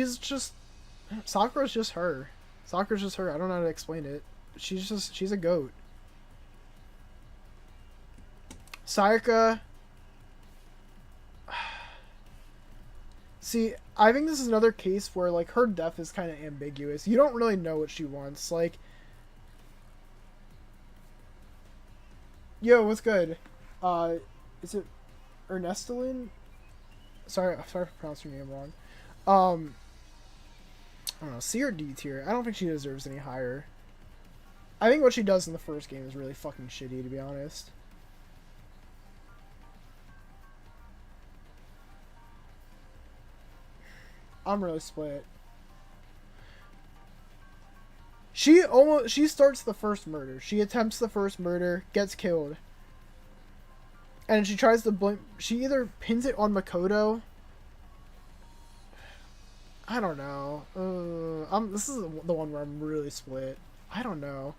just her. Sakura's just her. I don't know how to explain it. She's a GOAT. Sayaka. See, I think this is another case where, like, her death is kind of ambiguous. You don't really know what she wants. Like, yo, what's good? Is it Ernestalyn? Sorry for pronouncing your name wrong. I don't know, C or D tier. I don't think she deserves any higher. I think what she does in the first game is really fucking shitty, to be honest. I'm really split. She starts the first murder. She attempts the first murder, gets killed. And she tries to blame... She either pins it on Makoto... I don't know. This is the one where I'm really split. I don't know.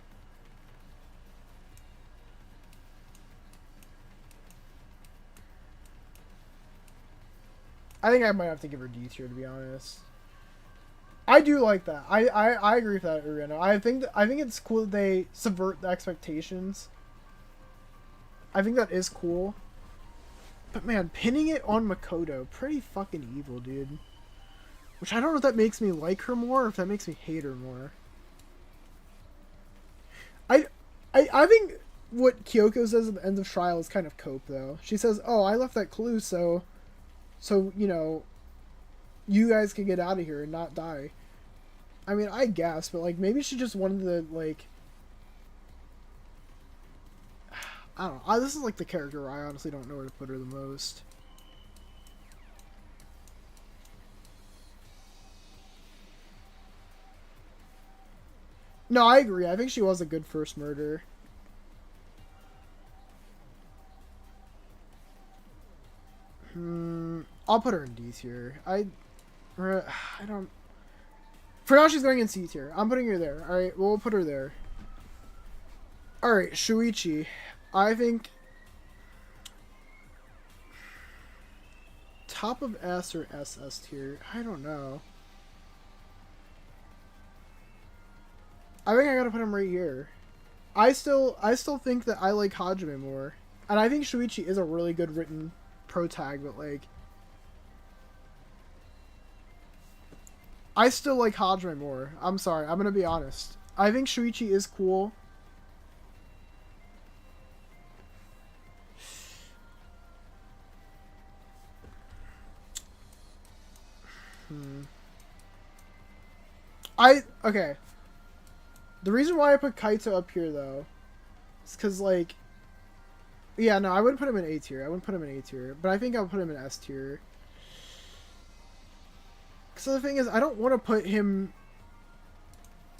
I think I might have to give her D tier, to be honest. I do like that. I agree with that, Urena. I think it's cool that they subvert the expectations. I think that is cool. But man, pinning it on Makoto, pretty fucking evil, dude. Which I don't know if that makes me like her more or if that makes me hate her more. I think what Kiyoko says at the end of Trial is kind of cope, though. She says, oh, I left that clue so, you know, you guys can get out of here and not die. I mean, I guess, but, like, maybe she just wanted to, like... I don't know. This is, like, the character where I honestly don't know where to put her the most. No, I agree. I think she was a good first murder. I'll put her in D tier. I don't... For now, she's going in C tier. I'm putting her there. Alright, we'll put her there. Alright, Shuichi. I think... top of S or SS tier? I don't know. I think I gotta put him right here. I still think that I like Hajime more. And I think Shuichi is a really good written protag, but like I still like Hajime more. I'm sorry, I'm gonna be honest. I think Shuichi is cool. Okay. The reason why I put Kaito up here though is because like, yeah, no, I wouldn't put him in A tier. I wouldn't put him in A tier, but I think I'll put him in S tier. So the thing is, I don't want to put him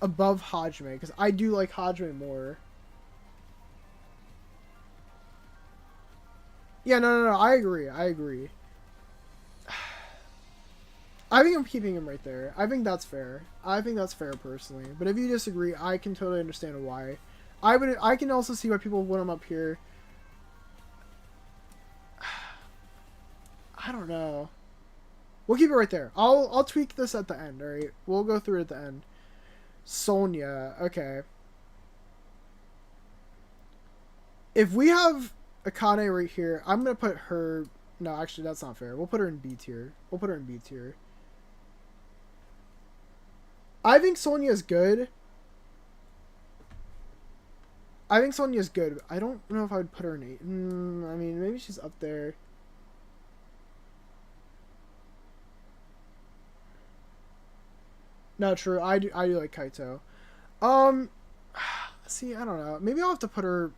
above Hajime because I do like Hajime more. Yeah, no, I agree. I agree. I think I'm keeping him right there. I think that's fair. I think that's fair personally. But if you disagree, I can totally understand why. I can also see why people put him up here. I don't know. We'll keep it right there. I'll tweak this at the end, alright? We'll go through it at the end. Sonya, okay. If we have Akane right here, I'm gonna put her... No, actually, that's not fair. We'll put her in B tier. We'll put her in B tier. I think Sonya's good. I think Sonya's good. I don't know if I would put her in 8. I mean, maybe she's up there. No, true. I do like Kaito. See, I don't know. Maybe I'll have to put her...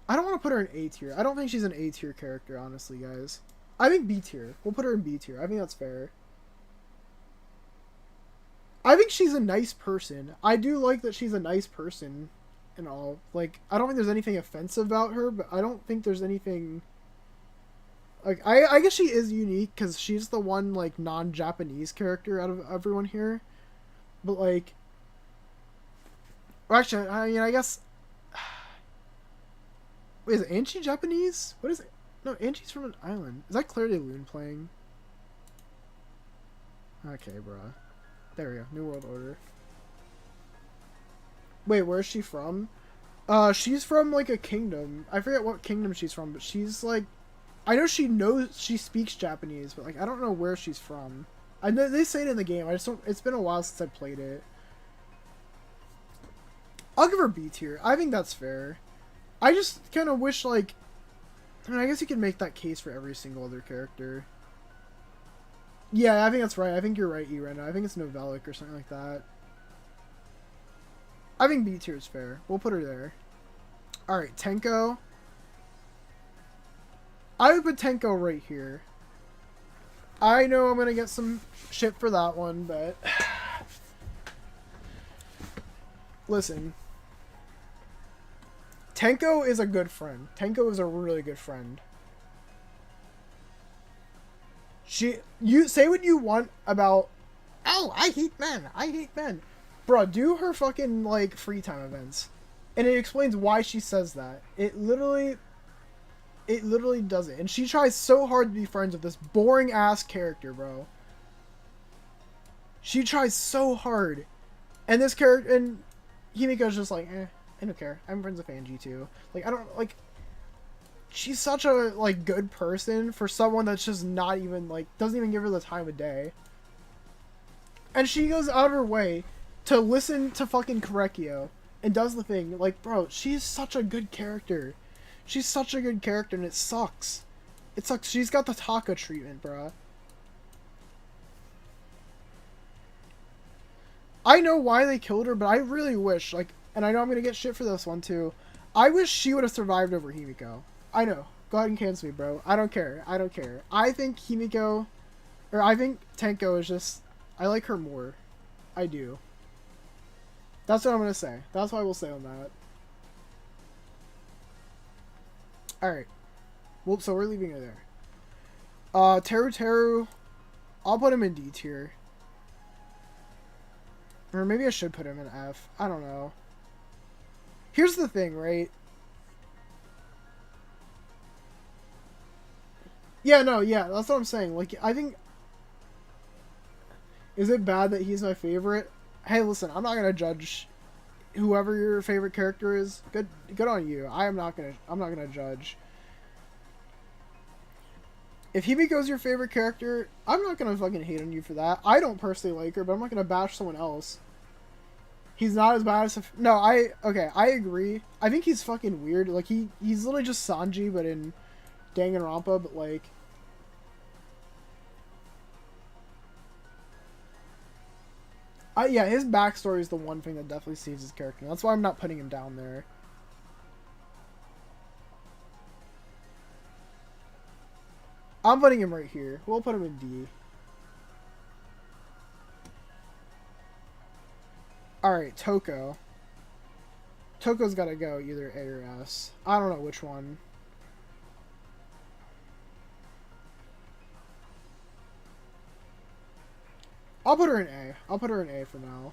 I don't want to put her in A tier. I don't think she's an A tier character, honestly, guys. I think B tier. We'll put her in B tier. I think that's fair. I think she's a nice person. I do like that she's a nice person and all. Like, I don't think there's anything offensive about her, but I don't think there's anything... Like, I guess she is unique because she's the one, like, non-Japanese character out of everyone here. But, like... Well, actually, I mean, I guess... Wait, is Anchi Japanese? What is it? No, Anchi's from an island. Is that Claire de Lune playing? Okay, bruh. There we go. New World Order. Wait, where's she from? She's from, like, a kingdom. I forget what kingdom she's from, but she's, like... I know she speaks Japanese, but, like, I don't know where she's from. I know they say it in the game. I just don't... It's been a while since I played it. I'll give her B tier. I think that's fair. I just kind of wish, like... I mean, I guess you could make that case for every single other character. Yeah, I think that's right. I think you're right, Irena. I think it's Novelic or something like that. I think B tier is fair. We'll put her there. Alright, Tenko. I would put Tenko right here. I know I'm going to get some shit for that one, but... Listen. Tenko is a good friend. Tenko is a really good friend. You say what you want about, oh, I hate men. Bro, do her fucking, like, free time events. And it explains why she says that. It literally does it. And she tries so hard to be friends with this boring ass character, bro. She tries so hard. And this character, and Himiko's just like, I don't care. I'm friends with Angie too. Like, I don't, like, she's such a, like, good person for someone that's just not even, like, doesn't even give her the time of day. And she goes out of her way to listen to fucking Korekio and does the thing. Like, bro, she's such a good character. She's such a good character, and it sucks. It sucks. She's got the Taka treatment, bro. I know why they killed her, but I really wish, like, and I know I'm gonna get shit for this one too, I wish she would have survived over Himiko. I know. Go ahead and cancel me, bro. I don't care. I don't care. I think Himiko, or I think Tenko is just, I like her more. I do. That's what I'm gonna say. That's what I will say on that. Alright. Well, so we're leaving her there. Teru, I'll put him in D tier. Or maybe I should put him in F. I don't know. Here's the thing, right? Yeah, no, yeah, that's what I'm saying. Like, I think, is it bad that he's my favorite? Hey, listen, I'm not gonna judge whoever your favorite character is. Good on you. I'm not gonna judge. If Himiko's your favorite character, I'm not gonna fucking hate on you for that. I don't personally like her, but I'm not gonna bash someone else. He's not as bad as no. I agree. I think he's fucking weird. Like he's literally just Sanji, but in Danganronpa. But like, yeah, his backstory is the one thing that definitely saves his character. That's why I'm not putting him down there. I'm putting him right here. We'll put him in D. Alright, Toko. Toko's gotta go either A or S. I don't know which one. I'll put her in A. I'll put her in A for now.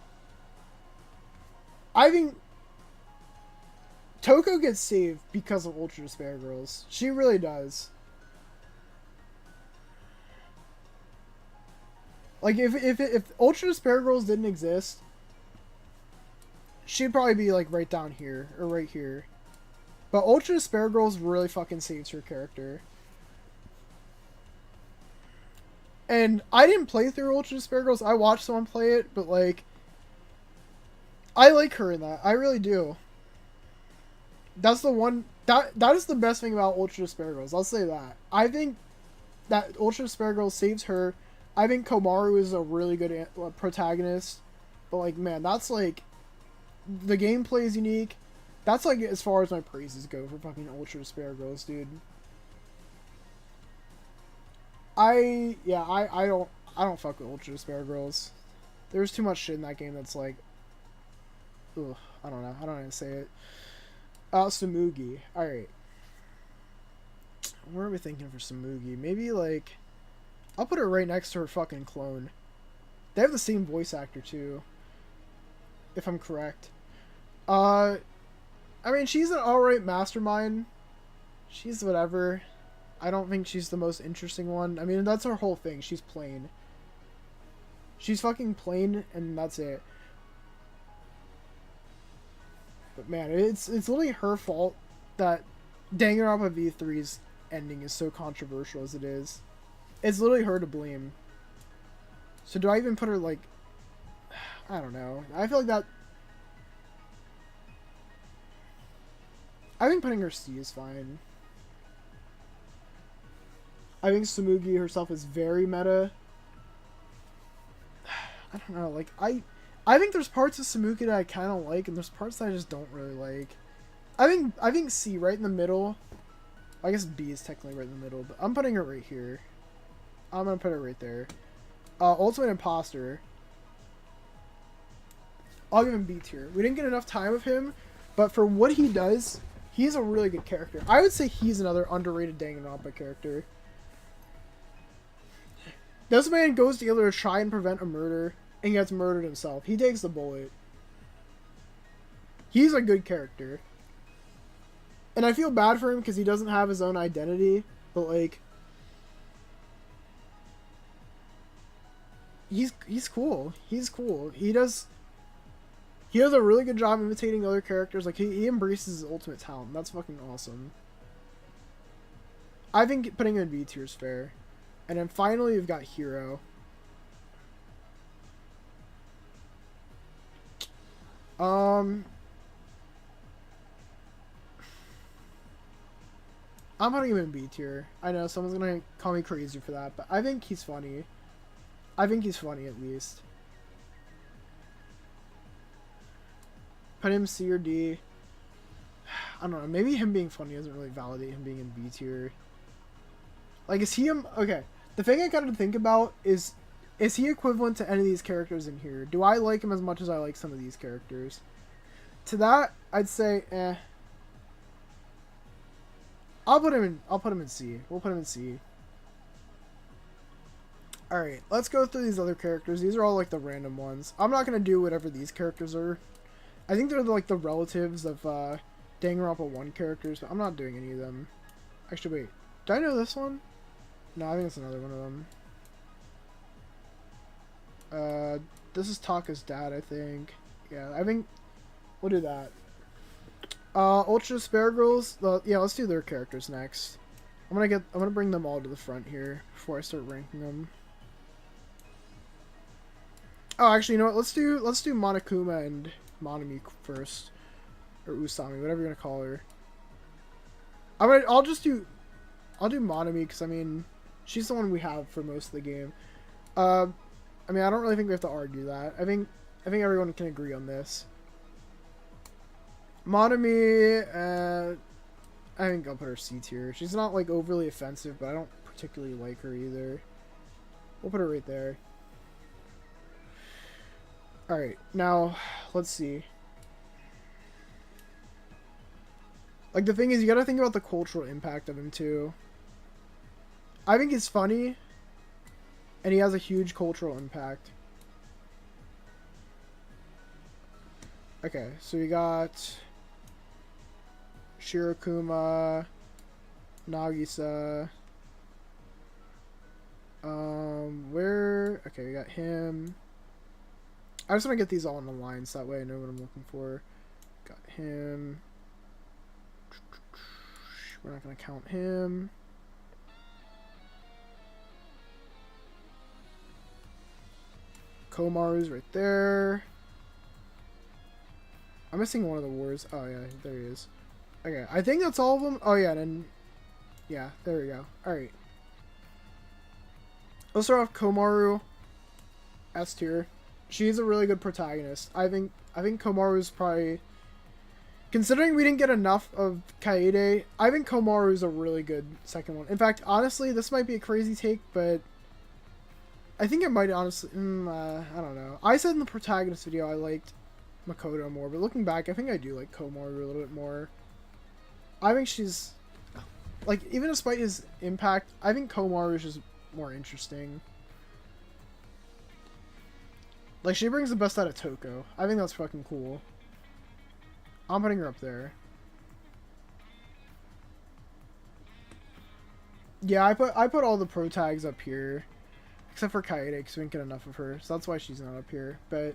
I think Toko gets saved because of Ultra Despair Girls. She really does. Like, if Ultra Despair Girls didn't exist, she'd probably be, like, right down here, or right here. But Ultra Despair Girls really fucking saves her character. And I didn't play through Ultra Despair Girls, I watched someone play it, but, like, I like her in that. I really do. That's the one, that is the best thing about Ultra Despair Girls, I'll say that. I think that Ultra Despair Girls saves her. I think Komaru is a really good protagonist, but like, man, that's like, the gameplay is unique. That's like as far as my praises go for fucking Ultra Despair Girls, dude. I don't fuck with Ultra Despair Girls. There's too much shit in that game that's like, ugh, I don't know how to say it. Tsumugi. Alright. What are we thinking for Tsumugi? Maybe like, I'll put her right next to her fucking clone. They have the same voice actor too, if I'm correct. I mean, she's an alright mastermind. She's whatever. I don't think she's the most interesting one. I mean, that's her whole thing. She's plain. She's fucking plain, and that's it. But man, it's literally her fault that Danganronpa V3's ending is so controversial as it is. It's literally her to blame. So do I even put her, like, I don't know. I feel like that, I think putting her C is fine. I think Tsumugi herself is very meta. I don't know, like, I think there's parts of Tsumugi that I kind of like, and there's parts that I just don't really like. I think C right in the middle. I guess B is technically right in the middle, but I'm putting her right here. I'm gonna put it right there. Ultimate Imposter. I'll give him B tier. We didn't get enough time with him, but for what he does, he's a really good character. I would say he's another underrated Danganronpa character. This man goes together to try and prevent a murder, and gets murdered himself. He takes the bullet. He's a good character. And I feel bad for him because he doesn't have his own identity, but like, he's cool. He's cool. He does a really good job imitating other characters. Like he embraces his ultimate talent. That's fucking awesome. I think putting him in B tier is fair. And then finally we've got Hero. I'm putting him in B tier. I know someone's gonna call me crazy for that, but I think he's funny. I think he's funny at least. Put him C or D. I don't know. Maybe him being funny doesn't really validate him being in B tier. Like, is he okay? The thing I gotta think about is he equivalent to any of these characters in here? Do I like him as much as I like some of these characters? To that, I'd say, eh. I'll put him in C. We'll put him in C. Alright, let's go through these other characters. These are all like the random ones. I'm not gonna do whatever these characters are. I think they're like the relatives of Danganronpa 1 characters, but I'm not doing any of them. Actually, wait. Did I know this one? No, I think it's another one of them. This is Taka's dad, I think. Yeah, I think we'll do that. Ultra Spare Girls. Yeah, let's do their characters next. I'm gonna bring them all to the front here before I start ranking them. Oh, actually, you know what? Let's do Monokuma and Monami first, or Usami, whatever you're gonna call her. I'll do Monami because I mean, she's the one we have for most of the game. I mean, I don't really think we have to argue that. I think everyone can agree on this. Monami, I think I'll put her C tier. She's not like overly offensive, but I don't particularly like her either. We'll put her right there. Alright, now, let's see. Like, the thing is, you gotta think about the cultural impact of him, too. I think he's funny, and he has a huge cultural impact. Okay, so we got Shirokuma, Nagisa, okay, we got him. I just want to get these all in the line so that way I know what I'm looking for. Got him. We're not going to count him. Komaru's right there. I'm missing one of the wars. Oh, yeah, there he is. Okay, I think that's all of them. Oh, yeah, and then... Yeah, there we go. Alright. Let's start off Komaru. S tier. She's a really good protagonist. I think Komaru's probably... Considering we didn't get enough of Kaede, I think Komaru's a really good second one. In fact, honestly, this might be a crazy take, but... I think it might honestly... I don't know. I said in the protagonist video I liked Makoto more, but looking back, I think I do like Komaru a little bit more. I think she's... Like, even despite his impact, I think Komaru is just more interesting. Like, she brings the best out of Toko. I think that's fucking cool. I'm putting her up there. Yeah, I put all the pro tags up here. Except for Kaede, because we didn't get enough of her. So that's why she's not up here. But,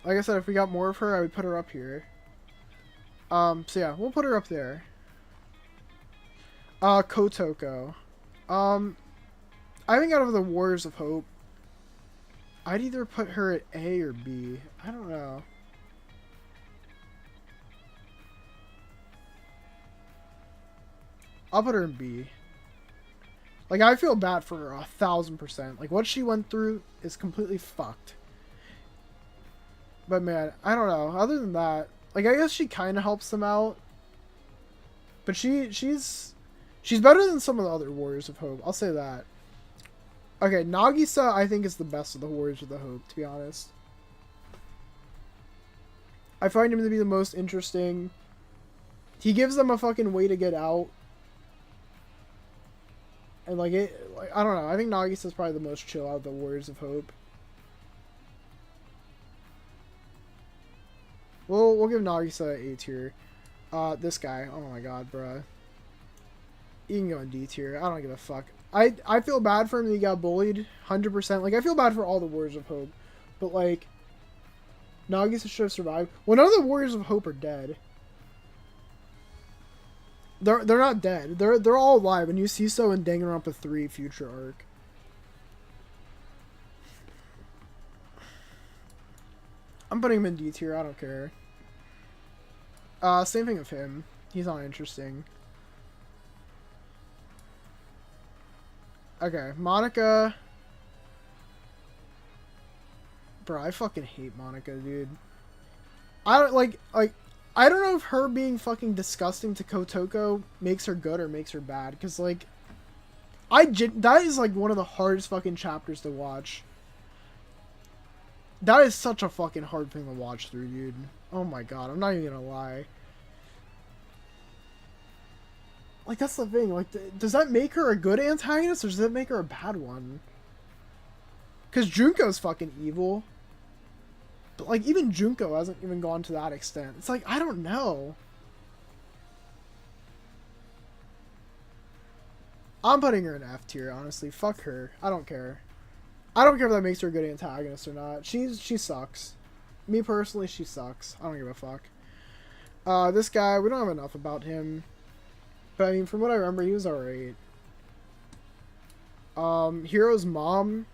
like I said, if we got more of her, I would put her up here. So yeah, we'll put her up there. Kotoko. I think out of the Warriors of Hope, I'd either put her at A or B. I don't know. I'll put her in B. Like, I feel bad for her 1000%. Like, what she went through is completely fucked. But man, I don't know. Other than that, like, I guess she kind of helps them out. But she's better than some of the other Warriors of Hope. I'll say that. Okay, Nagisa, I think, is the best of the Warriors of the Hope, to be honest. I find him to be the most interesting. He gives them a fucking way to get out. And, like, I don't know. I think Nagisa's probably the most chill out of the Warriors of Hope. We'll give Nagisa A tier. This guy. Oh my god, bruh. You can go in D tier. I don't give a fuck. I feel bad for him that he got bullied. 100%. Like, I feel bad for all the Warriors of Hope. But, like, Nagisa should have survived. Well, none of the Warriors of Hope are dead. They're not dead. They're all alive, and you see so in Danganronpa 3 Future Arc. I'm putting him in D tier. I don't care. Same thing with him. He's not interesting. Okay, Monica. Bro, I fucking hate Monica, dude. I don't I don't know if her being fucking disgusting to Kotoko makes her good or makes her bad. Because, like, that is, like, one of the hardest fucking chapters to watch. That is such a fucking hard thing to watch through, dude. Oh my god, I'm not even gonna lie. Like, that's the thing. Like, does that make her a good antagonist, or does that make her a bad one? Because Junko's fucking evil. But, like, even Junko hasn't even gone to that extent. It's like, I don't know. I'm putting her in F tier, honestly. Fuck her. I don't care. I don't care if that makes her a good antagonist or not. She sucks. Me personally, she sucks. I don't give a fuck. This guy, we don't have enough about him. But I mean, from what I remember, he was alright. Hiro's mom.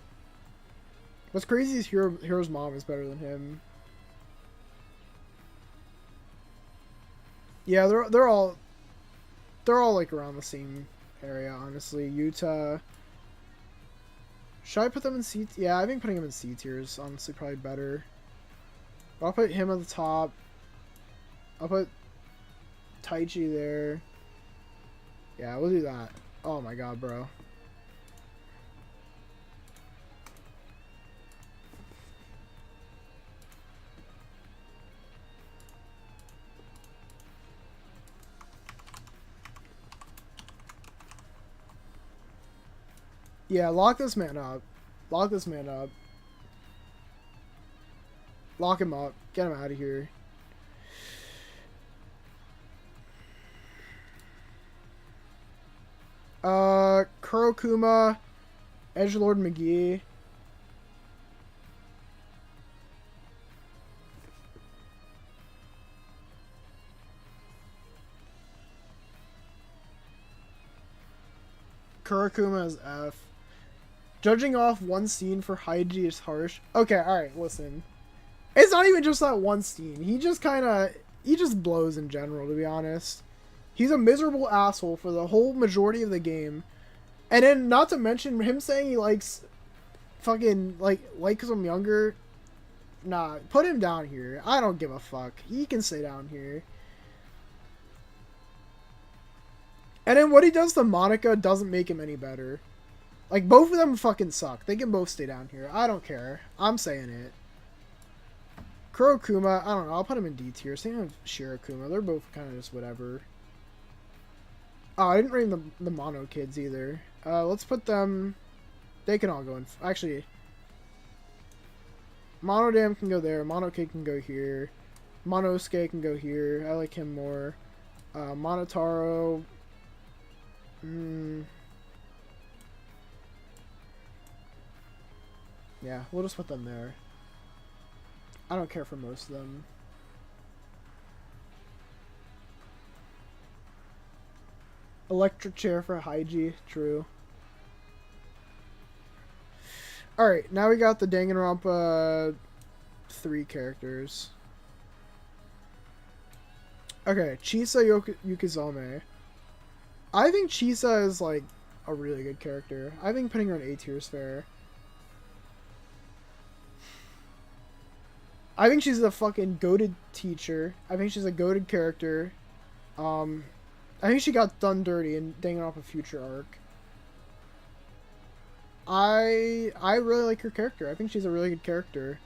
What's crazy is Hiro's mom is better than him. Yeah, they're all like around the same area, honestly. Yuta. Should I put them in C? Yeah, I think putting them in C tier is honestly probably better. But I'll put him at the top. I'll put Taichi there. Yeah, we'll do that. Oh my god, bro. Yeah, lock this man up. Lock this man up. Lock him up. Get him out of here. Kurokuma, Edgelord McGee. Kurokuma is F. Judging off one scene for Haiji is harsh. Okay, alright, listen. It's not even just that one scene. He just blows in general, to be honest. He's a miserable asshole for the whole majority of the game. And then, not to mention, him saying he likes fucking, likes him younger. Nah, put him down here. I don't give a fuck. He can stay down here. And then what he does to Monica doesn't make him any better. Like, both of them fucking suck. They can both stay down here. I don't care. I'm saying it. Kurokuma, I don't know. I'll put him in D tier. Same with Shirakuma. They're both kind of just whatever. Oh, I didn't rate the Mono kids either. Let's put them... They can all go in... Actually... Monodam can go there. Monokid can go here. Monosuke can go here. I like him more. Monotaro... Yeah, we'll just put them there. I don't care for most of them. Electric chair for Haiji, true. Alright, now we got the Danganronpa 3 characters. Okay, Chisa Yukizame. I think Chisa is, like, a really good character. I think putting her in A tier is fair. I think she's a fucking goated teacher. I think she's a goated character. I think she got done dirty in Danganronpa Future Arc. I really like her character. I think she's a really good character.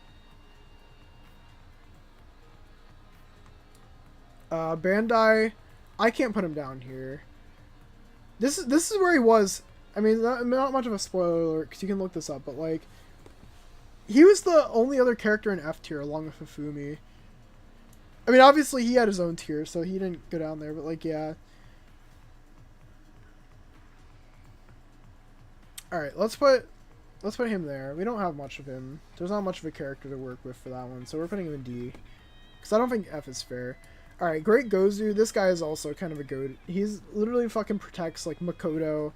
Bandai, I can't put him down here. This is where he was. I mean, not much of a spoiler alert because you can look this up, but like, he was the only other character in F tier along with Fufumi. I mean, obviously he had his own tier, so he didn't go down there, but like, yeah. Alright, let's put him there. We don't have much of him. There's not much of a character to work with for that one, so we're putting him in D. Because I don't think F is fair. Alright, Great Gozu, this guy is also kind of a goat. He's literally fucking protects like Makoto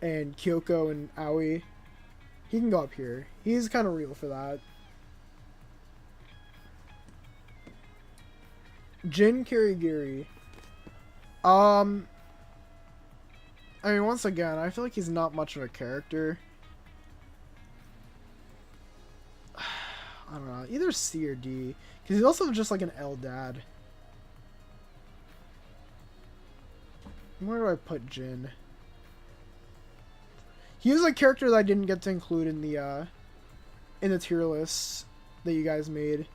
and Kiyoko and Aoi. He can go up here. He's kind of real for that. Jin Kirigiri. I mean, once again, I feel like he's not much of a character. I don't know. Either C or D. Because he's also just like an L dad. Where do I put Jin? He was a character that I didn't get to include in the tier list that you guys made.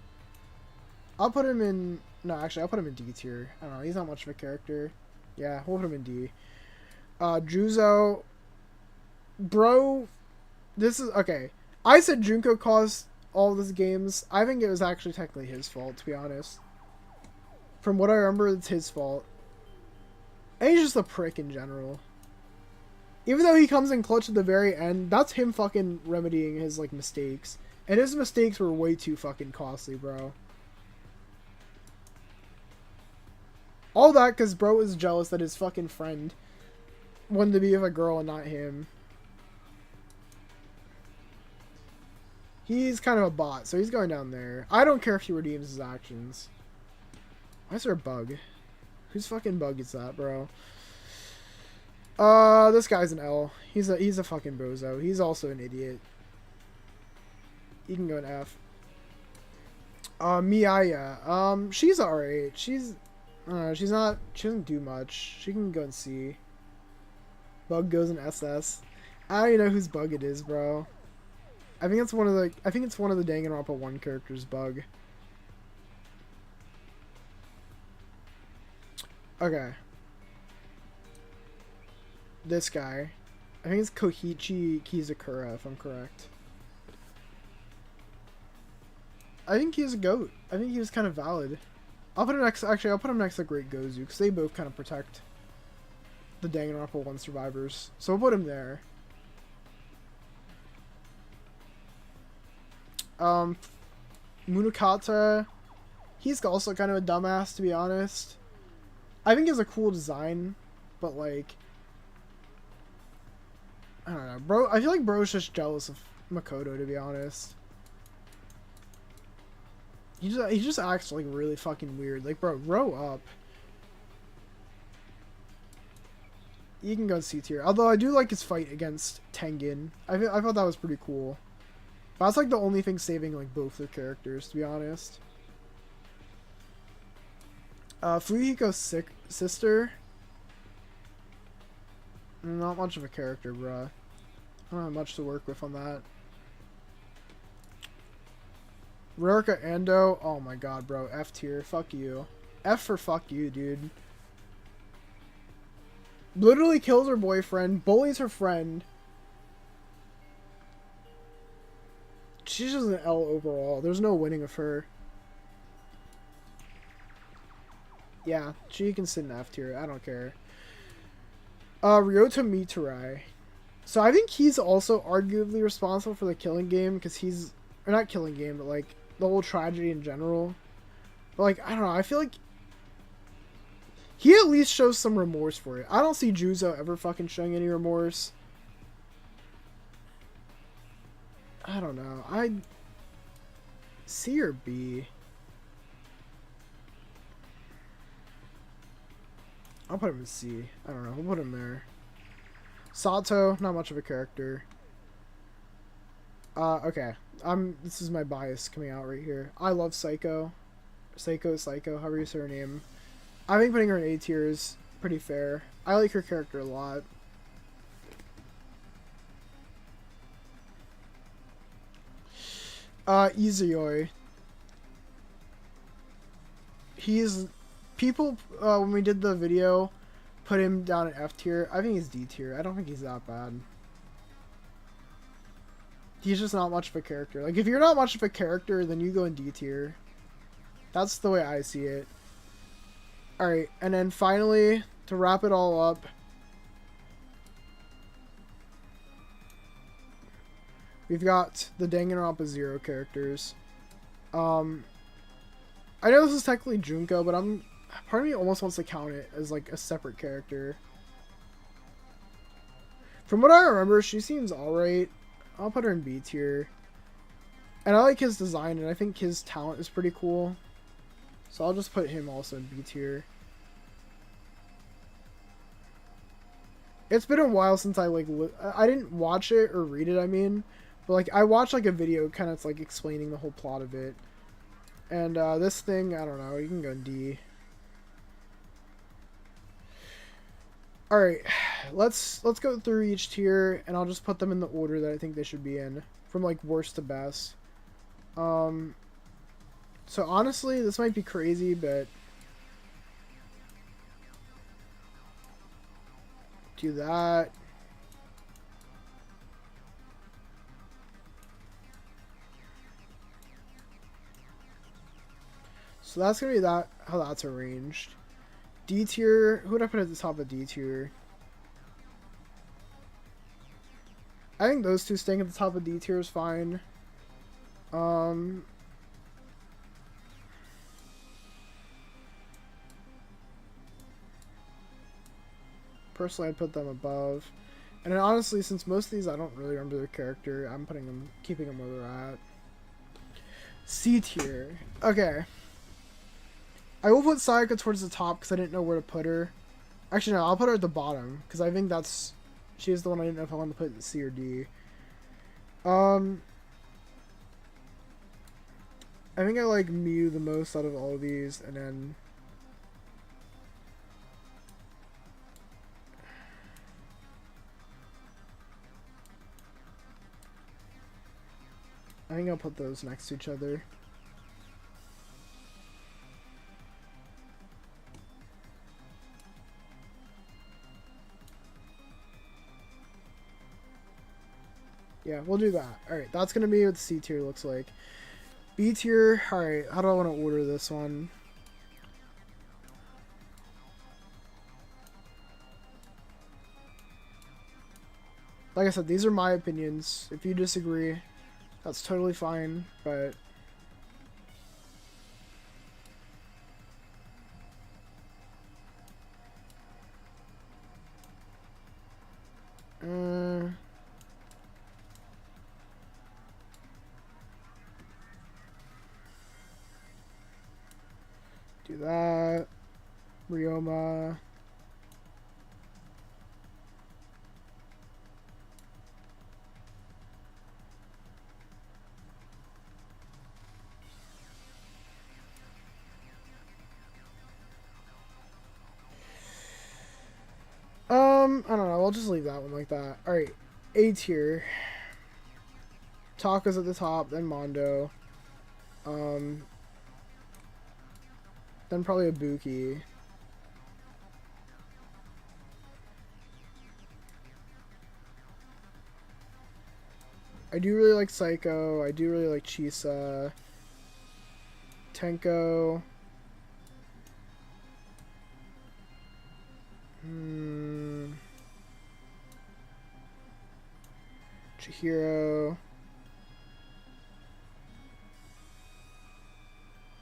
I'll put him in... No, actually, I'll put him in D tier. I don't know. He's not much of a character. Yeah, we'll put him in D. Juzo. Bro, this is... Okay. I said Junko caused all of these games. I think it was actually technically his fault, to be honest. From what I remember, it's his fault. And he's just a prick in general. Even though he comes in clutch at the very end, that's him fucking remedying his, like, mistakes. And his mistakes were way too fucking costly, bro. All that because bro was jealous that his fucking friend wanted to be with a girl and not him. He's kind of a bot, so he's going down there. I don't care if he redeems his actions. Why is there a bug? Whose fucking bug is that, bro? This guy's an L. He's a fucking bozo. He's also an idiot. You can go an F. Miaya. She's alright. She's not, she doesn't do much. She can go in C. Bug goes in SS. I don't even know whose bug it is, bro. I think it's one of the Danganronpa 1 character's bug. Okay. This guy. I think it's Koichi Kizakura, if I'm correct. I think he's a goat. I think he was kind of valid. I'll put him next to Great Gozu, because they both kind of protect the Danganronpa 1 survivors. So we'll put him there. Munakata, he's also kind of a dumbass, to be honest. I think he has a cool design, but like, I don't know, bro. I feel like bro's just jealous of Makoto, to be honest. He just acts like really fucking weird. Like, bro, grow up. You can go C tier. Although I do like his fight against Tengen. I thought that was pretty cool. But that's like the only thing saving like both their characters, to be honest. Fuyuhiko's sister. Not much of a character, bruh. I don't have much to work with on that. Ruroka Ando. Oh my god, bro. F tier. Fuck you. F for fuck you, dude. Literally kills her boyfriend. Bullies her friend. She's just an L overall. There's no winning of her. Yeah, she can sit in F tier. I don't care. Ryota Mitarai. So I think he's also arguably responsible for the killing game, because he's, or not killing game, but like the whole tragedy in general. But like, I don't know, I feel like he at least shows some remorse for it. I don't see Juzo ever fucking showing any remorse. I don't know. C or B? I'll put him in C. I don't know. We'll put him there. Sato, not much of a character. Okay. This is my bias coming out right here. I love Psycho. Psycho, however you say her name. I think putting her in A tier is pretty fair. I like her character a lot. Izuyoi. People, when we did the video, put him down in F tier. I think he's D tier. I don't think he's that bad. He's just not much of a character. Like, if you're not much of a character, then you go in D tier. That's the way I see it. Alright, and then finally, to wrap it all up, we've got the Danganronpa 0 characters. I know this is technically Junko, but part of me almost wants to count it as like a separate character. From what I remember, she seems alright. I'll put her in B tier. And I like his design, and I think his talent is pretty cool. So I'll just put him also in B tier. It's been a while since I I didn't watch it or read it, I mean. But like, I watched like a video kind of like explaining the whole plot of it. And this thing, I don't know, you can go in D. Alright, let's go through each tier, and I'll just put them in the order that I think they should be in, from like worst to best. So honestly, this might be crazy, but do that. So that's gonna be how that's arranged. D tier, who would I put at the top of D tier? I think those two staying at the top of D tier is fine. Personally, I'd put them above. And then honestly, since most of these I don't really remember their character, I'm keeping them where they're at. C tier. Okay. I will put Sayaka towards the top because I didn't know where to put her. Actually, no, I'll put her at the bottom because I think she's the one I didn't know if I wanted to put C or D. I think I like Miu the most out of all of these, and then I think I'll put those next to each other. Yeah, we'll do that. Alright, that's going to be what C tier looks like. B tier, alright, how do I want to order this one? Like I said, these are my opinions. If you disagree, that's totally fine, but... do that. Ryoma. I don't know. I'll just leave that one like that. Alright. A tier. Taka's at the top, then Mondo. Then probably Ibuki. I do really like Psycho. I do really like Chisa. Tenko. Chihiro.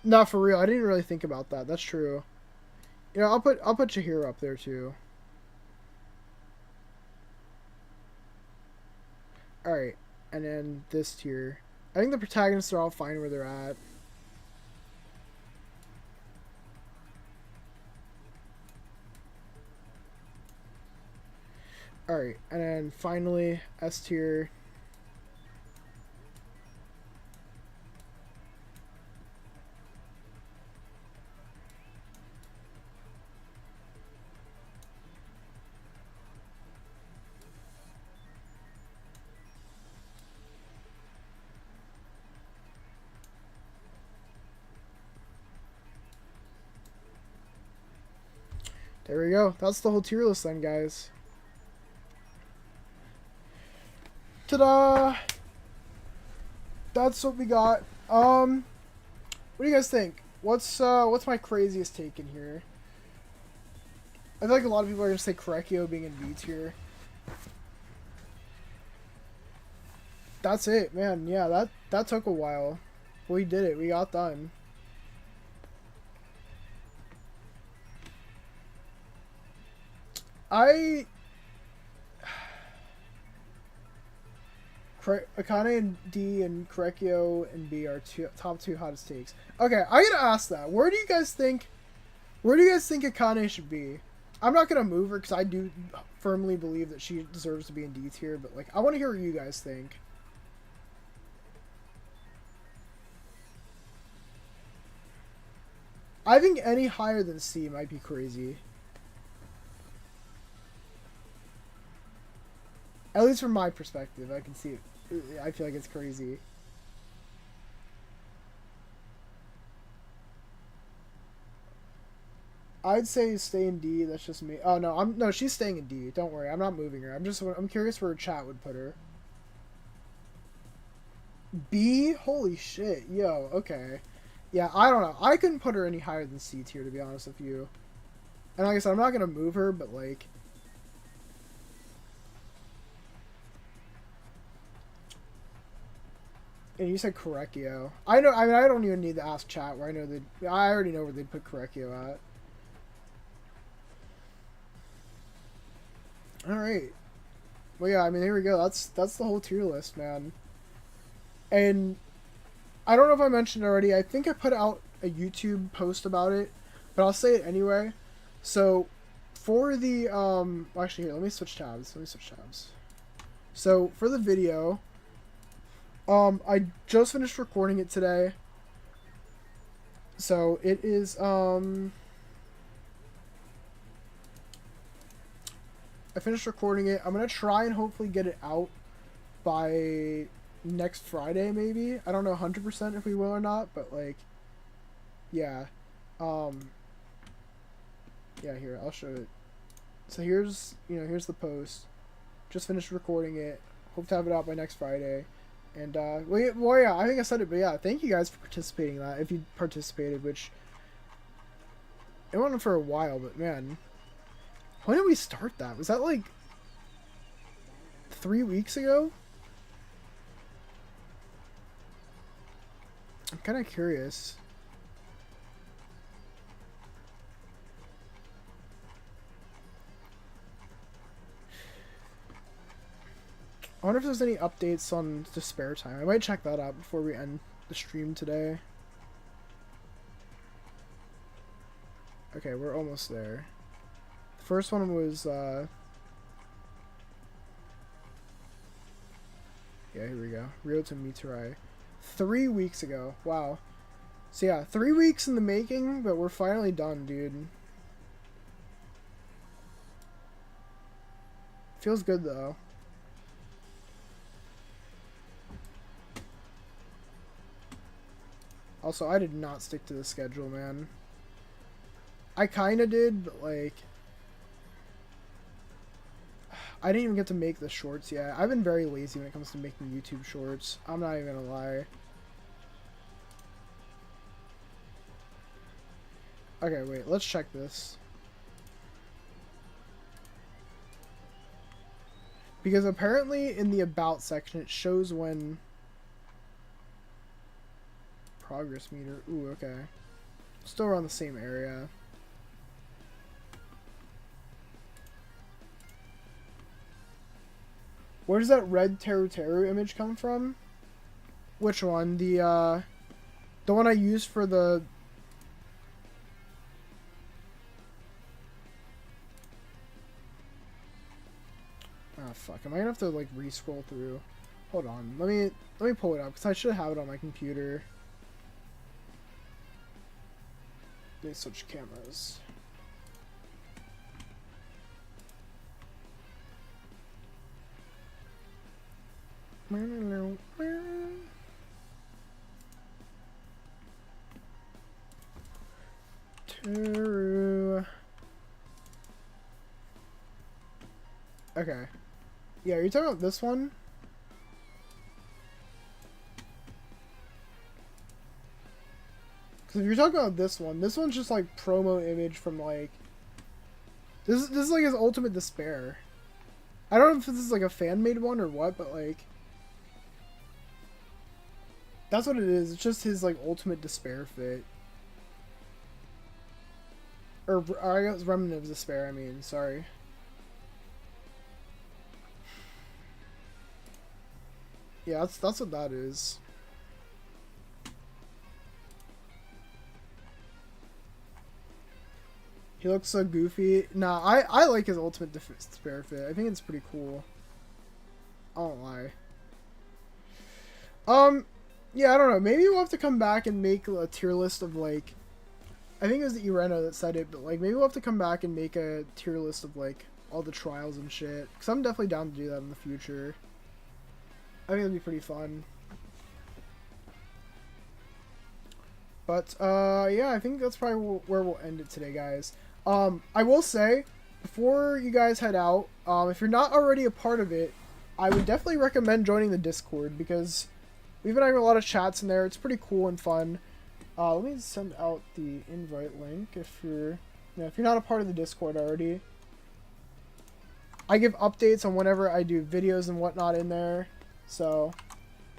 Not for real. I didn't really think about that. That's true. You know, I'll put Chihiro up there too. Alright. And then this tier. I think the protagonists are all fine where they're at. Alright, and then finally, S tier. There we go. That's the whole tier list then, guys. Ta-da! That's what we got. What do you guys think? What's my craziest take in here? I feel like a lot of people are gonna say Korekio being in B tier. That's it, man. Yeah, that took a while. We did it. We got done. Akane and D and Korekio and B are top two hottest takes. Okay, I gotta ask that. Where do you guys think Akane should be? I'm not gonna move her because I do firmly believe that she deserves to be in D tier, but like I want to hear what you guys think. I think any higher than C might be crazy. At least from my perspective, I can see it. I feel like it's crazy. I'd say stay in D. That's just me. Oh no, she's staying in D. Don't worry, I'm not moving her. I'm curious where chat would put her. B? Holy shit, yo. Okay, yeah. I don't know. I couldn't put her any higher than C tier, to be honest with you. And like I said, I'm not gonna move her, but like. And you said Korekio. I know. I mean, I don't even need to ask chat. Where I know they. I already know where they'd put Korekio at. All right. Well, yeah. I mean, here we go. That's the whole tier list, man. And I don't know if I mentioned already. I think I put out a YouTube post about it, but I'll say it anyway. So, for the well, actually, here, let me switch tabs. So for the video. I just finished recording it today. So it is, I finished recording it. I'm gonna try and hopefully get it out by next Friday, maybe. I don't know 100% if we will or not, but, like, yeah. Yeah, here, I'll show it. So here's, here's the post. Just finished recording it. Hope to have it out by next Friday. And, well, yeah, I think I said it, but yeah, thank you guys for participating in that, if you participated, which, it went on for a while, but man, when did we start that? Was that, like, 3 weeks ago? I'm kind of curious. I wonder if there's any updates on the spare time. I might check that out before we end the stream today. Okay, we're almost there. The first one was, yeah, here we go. Ryota Miturai. 3 weeks ago. Wow. So yeah, 3 weeks in the making, but we're finally done, dude. Feels good, though. Also, I did not stick to the schedule, man. I kinda did, but, like, I didn't even get to make the shorts yet. I've been very lazy when it comes to making YouTube shorts. I'm not even gonna lie. Okay, wait, let's check this. Because apparently in the About section it shows when... Progress meter. Ooh, okay. Still around the same area. Where does that red Teru Teru image come from? Which one? The one I used for the... Ah, fuck. Am I gonna have to, like, re-scroll through? Hold on. Let me pull it up, because I should have it on my computer. They switch cameras. Teru. Okay. Yeah, are you talking about this one? Because if you're talking about this one's just like promo image from like... This is like his ultimate despair. I don't know if this is like a fan-made one or what, but like... That's what it is. It's just his like ultimate despair fit. Or I guess remnant of despair, I mean, sorry. Yeah, that's what that is. He looks so goofy. Nah, I like his ultimate despair fit. I think it's pretty cool. I won't lie. Yeah, I don't know. Maybe we'll have to come back and make a tier list of, like... I think it was the Ireno that said it, but, like, maybe we'll have to come back and make a tier list of, like, all the trials and shit. Because I'm definitely down to do that in the future. I think it'd be pretty fun. But, yeah, I think that's probably where we'll end it today, guys. I will say, before you guys head out, if you're not already a part of it, I would definitely recommend joining the Discord, because we've been having a lot of chats in there. It's pretty cool and fun. Let me send out the invite link if you're not a part of the Discord already. I give updates on whenever I do videos and whatnot in there. So,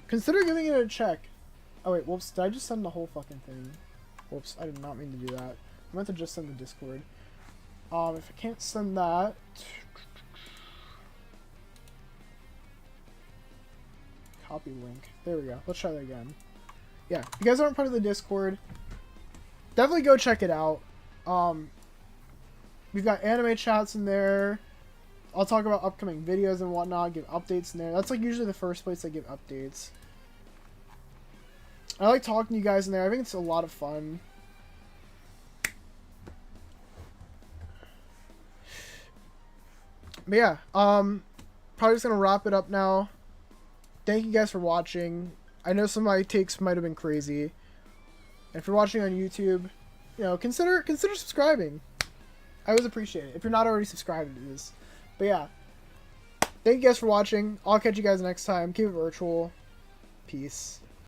Consider giving it a check. Oh wait, whoops, did I just send the whole fucking thing? Whoops, I did not mean to do that. I meant to just send the Discord. If I can't send that... Copy link. There we go. Let's try that again. Yeah, if you guys aren't part of the Discord, definitely go check it out. We've got anime chats in there. I'll talk about upcoming videos and whatnot, give updates in there. That's like usually the first place I give updates. I like talking to you guys in there. I think it's a lot of fun. But yeah, probably just gonna wrap it up now. Thank you guys for watching. I know some of my takes might have been crazy. And if you're watching on YouTube, you know, consider subscribing. I always appreciate it. If you're not already subscribed, it is. But yeah, thank you guys for watching. I'll catch you guys next time. Keep it virtual. Peace.